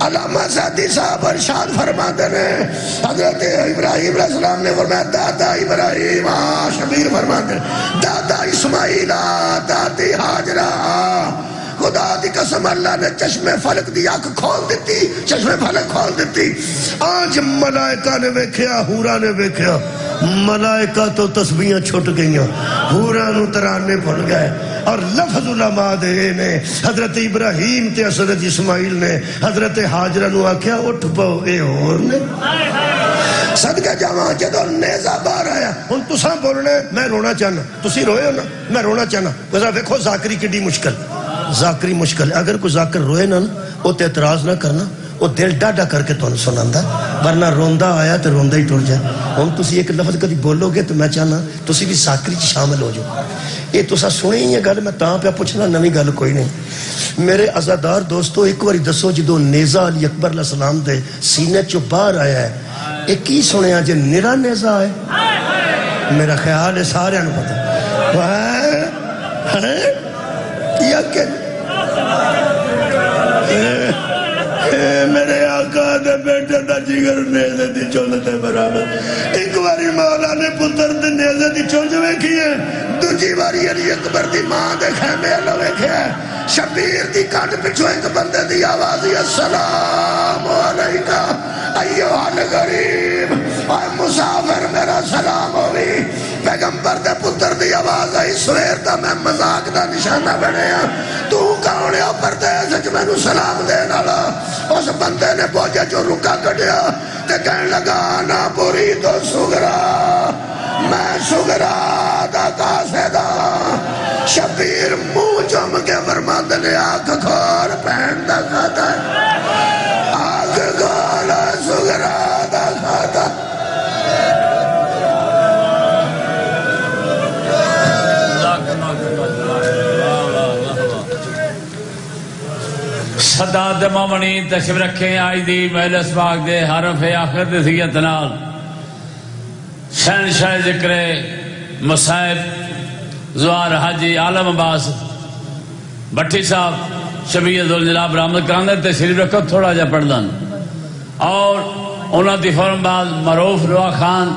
علامہ سعدی صاحب ارشاد فرماتے ہیں حضرت ابراہیم علیہ السلام نے فرمایا دادا ابراہیم، شبیر فرماتے ہیں دادا اسماعیل، دادی حاجرہ. خدا دی قسم اللہ نے چشم فلک دی آنکھ کھول دیتی، چشم فلک کھول دیتی. آج ملائکہ نے ویکھیا، حورا نے ویکھیا، ملائکہ تو تسبیحاں چھٹ گئیاں، حورا نو ترانے بھول گئے. اور لفظ علماء دے نے حضرت ابراہیم تے حضرت اسماعیل نے حضرت حاجرہ نو آکھیا اٹھ پاؤ اے اور نے. صدقہ جاواں جدو نیزہ باہر آیا ہن تساں بولنا میں رونا چاہنا، تسی روئے ہو نا میں رونا چاہنا. ویسا ویکھو ذاکری کڈی مشکل، ذاکری مشکل ہے. اگر کوئی ذاکر روئے نا وہ تے اعتراض نہ کرنا، وہ دل ڈاڈا کر کے تمہیں سناندا، ورنہ روندا آیا تو روندا ہی ٹر جائے. ہن تسی ایک لفظ کدی بولو گے تو میں چاہنا تسی بھی ذاکری چ شامل ہو جاؤ. یہ تسا سنی ہی ہے گل، میں تاں پہ پوچھنا، نویں گل کوئی نہیں. میرے عزادار دوستو ایک باری دسو جدو نیزہ علی اکبر علیہ السلام دے سینے چو باہر آیا ہے ایک کی سنیا جے نرا نیزہ ہے؟ میرا خیال ہے سارے انہوں پتا کیا کہ میرے آقا دے بیٹے دا جگر نیزے دی چونتے برابر. ایک باری مولا نے پتر دے نیزے دی چونتے ویکھی ہے، دوجی باری علی اکبر دی ماں دے خیمے اللہ ویکھے ہے. شبیر دی کانٹ پچھو ایک بندے دی آوازی السلام علیکہ ایوہ الغریب، اے مسافر میرا سلام ہوئی. پیغمبر دے پتر دی آواز آئی سویر دا میں مذاق دا نشانہ بنے ہیں، تو کاؤنے پردیس اچھ میں نو سلام دینا لا. اس بندے نے بوجھے جو رکا کٹیا تے کہنے لگا نا بوری دو سگرا، میں سگرا دا کاسے دا. شبیر منہ چم کے فرماتے نے آنکھ کھول پہن دا کھاتا ہے، آنکھ کھول سگرا دا کھاتا. صداد مومنی تشریف رکھیں آج دی مجلس پاک دے حرف آخر دے سیت نال شہنشاہ ذکر مصائب زوار حاجی عالم عباس بٹھی صاحب شبیہ ذوالجلال برآمد کراندے تشریف رکھو تھوڑا جا پڑھ دن. اور انہوں دی فورم بعد معروف روا خان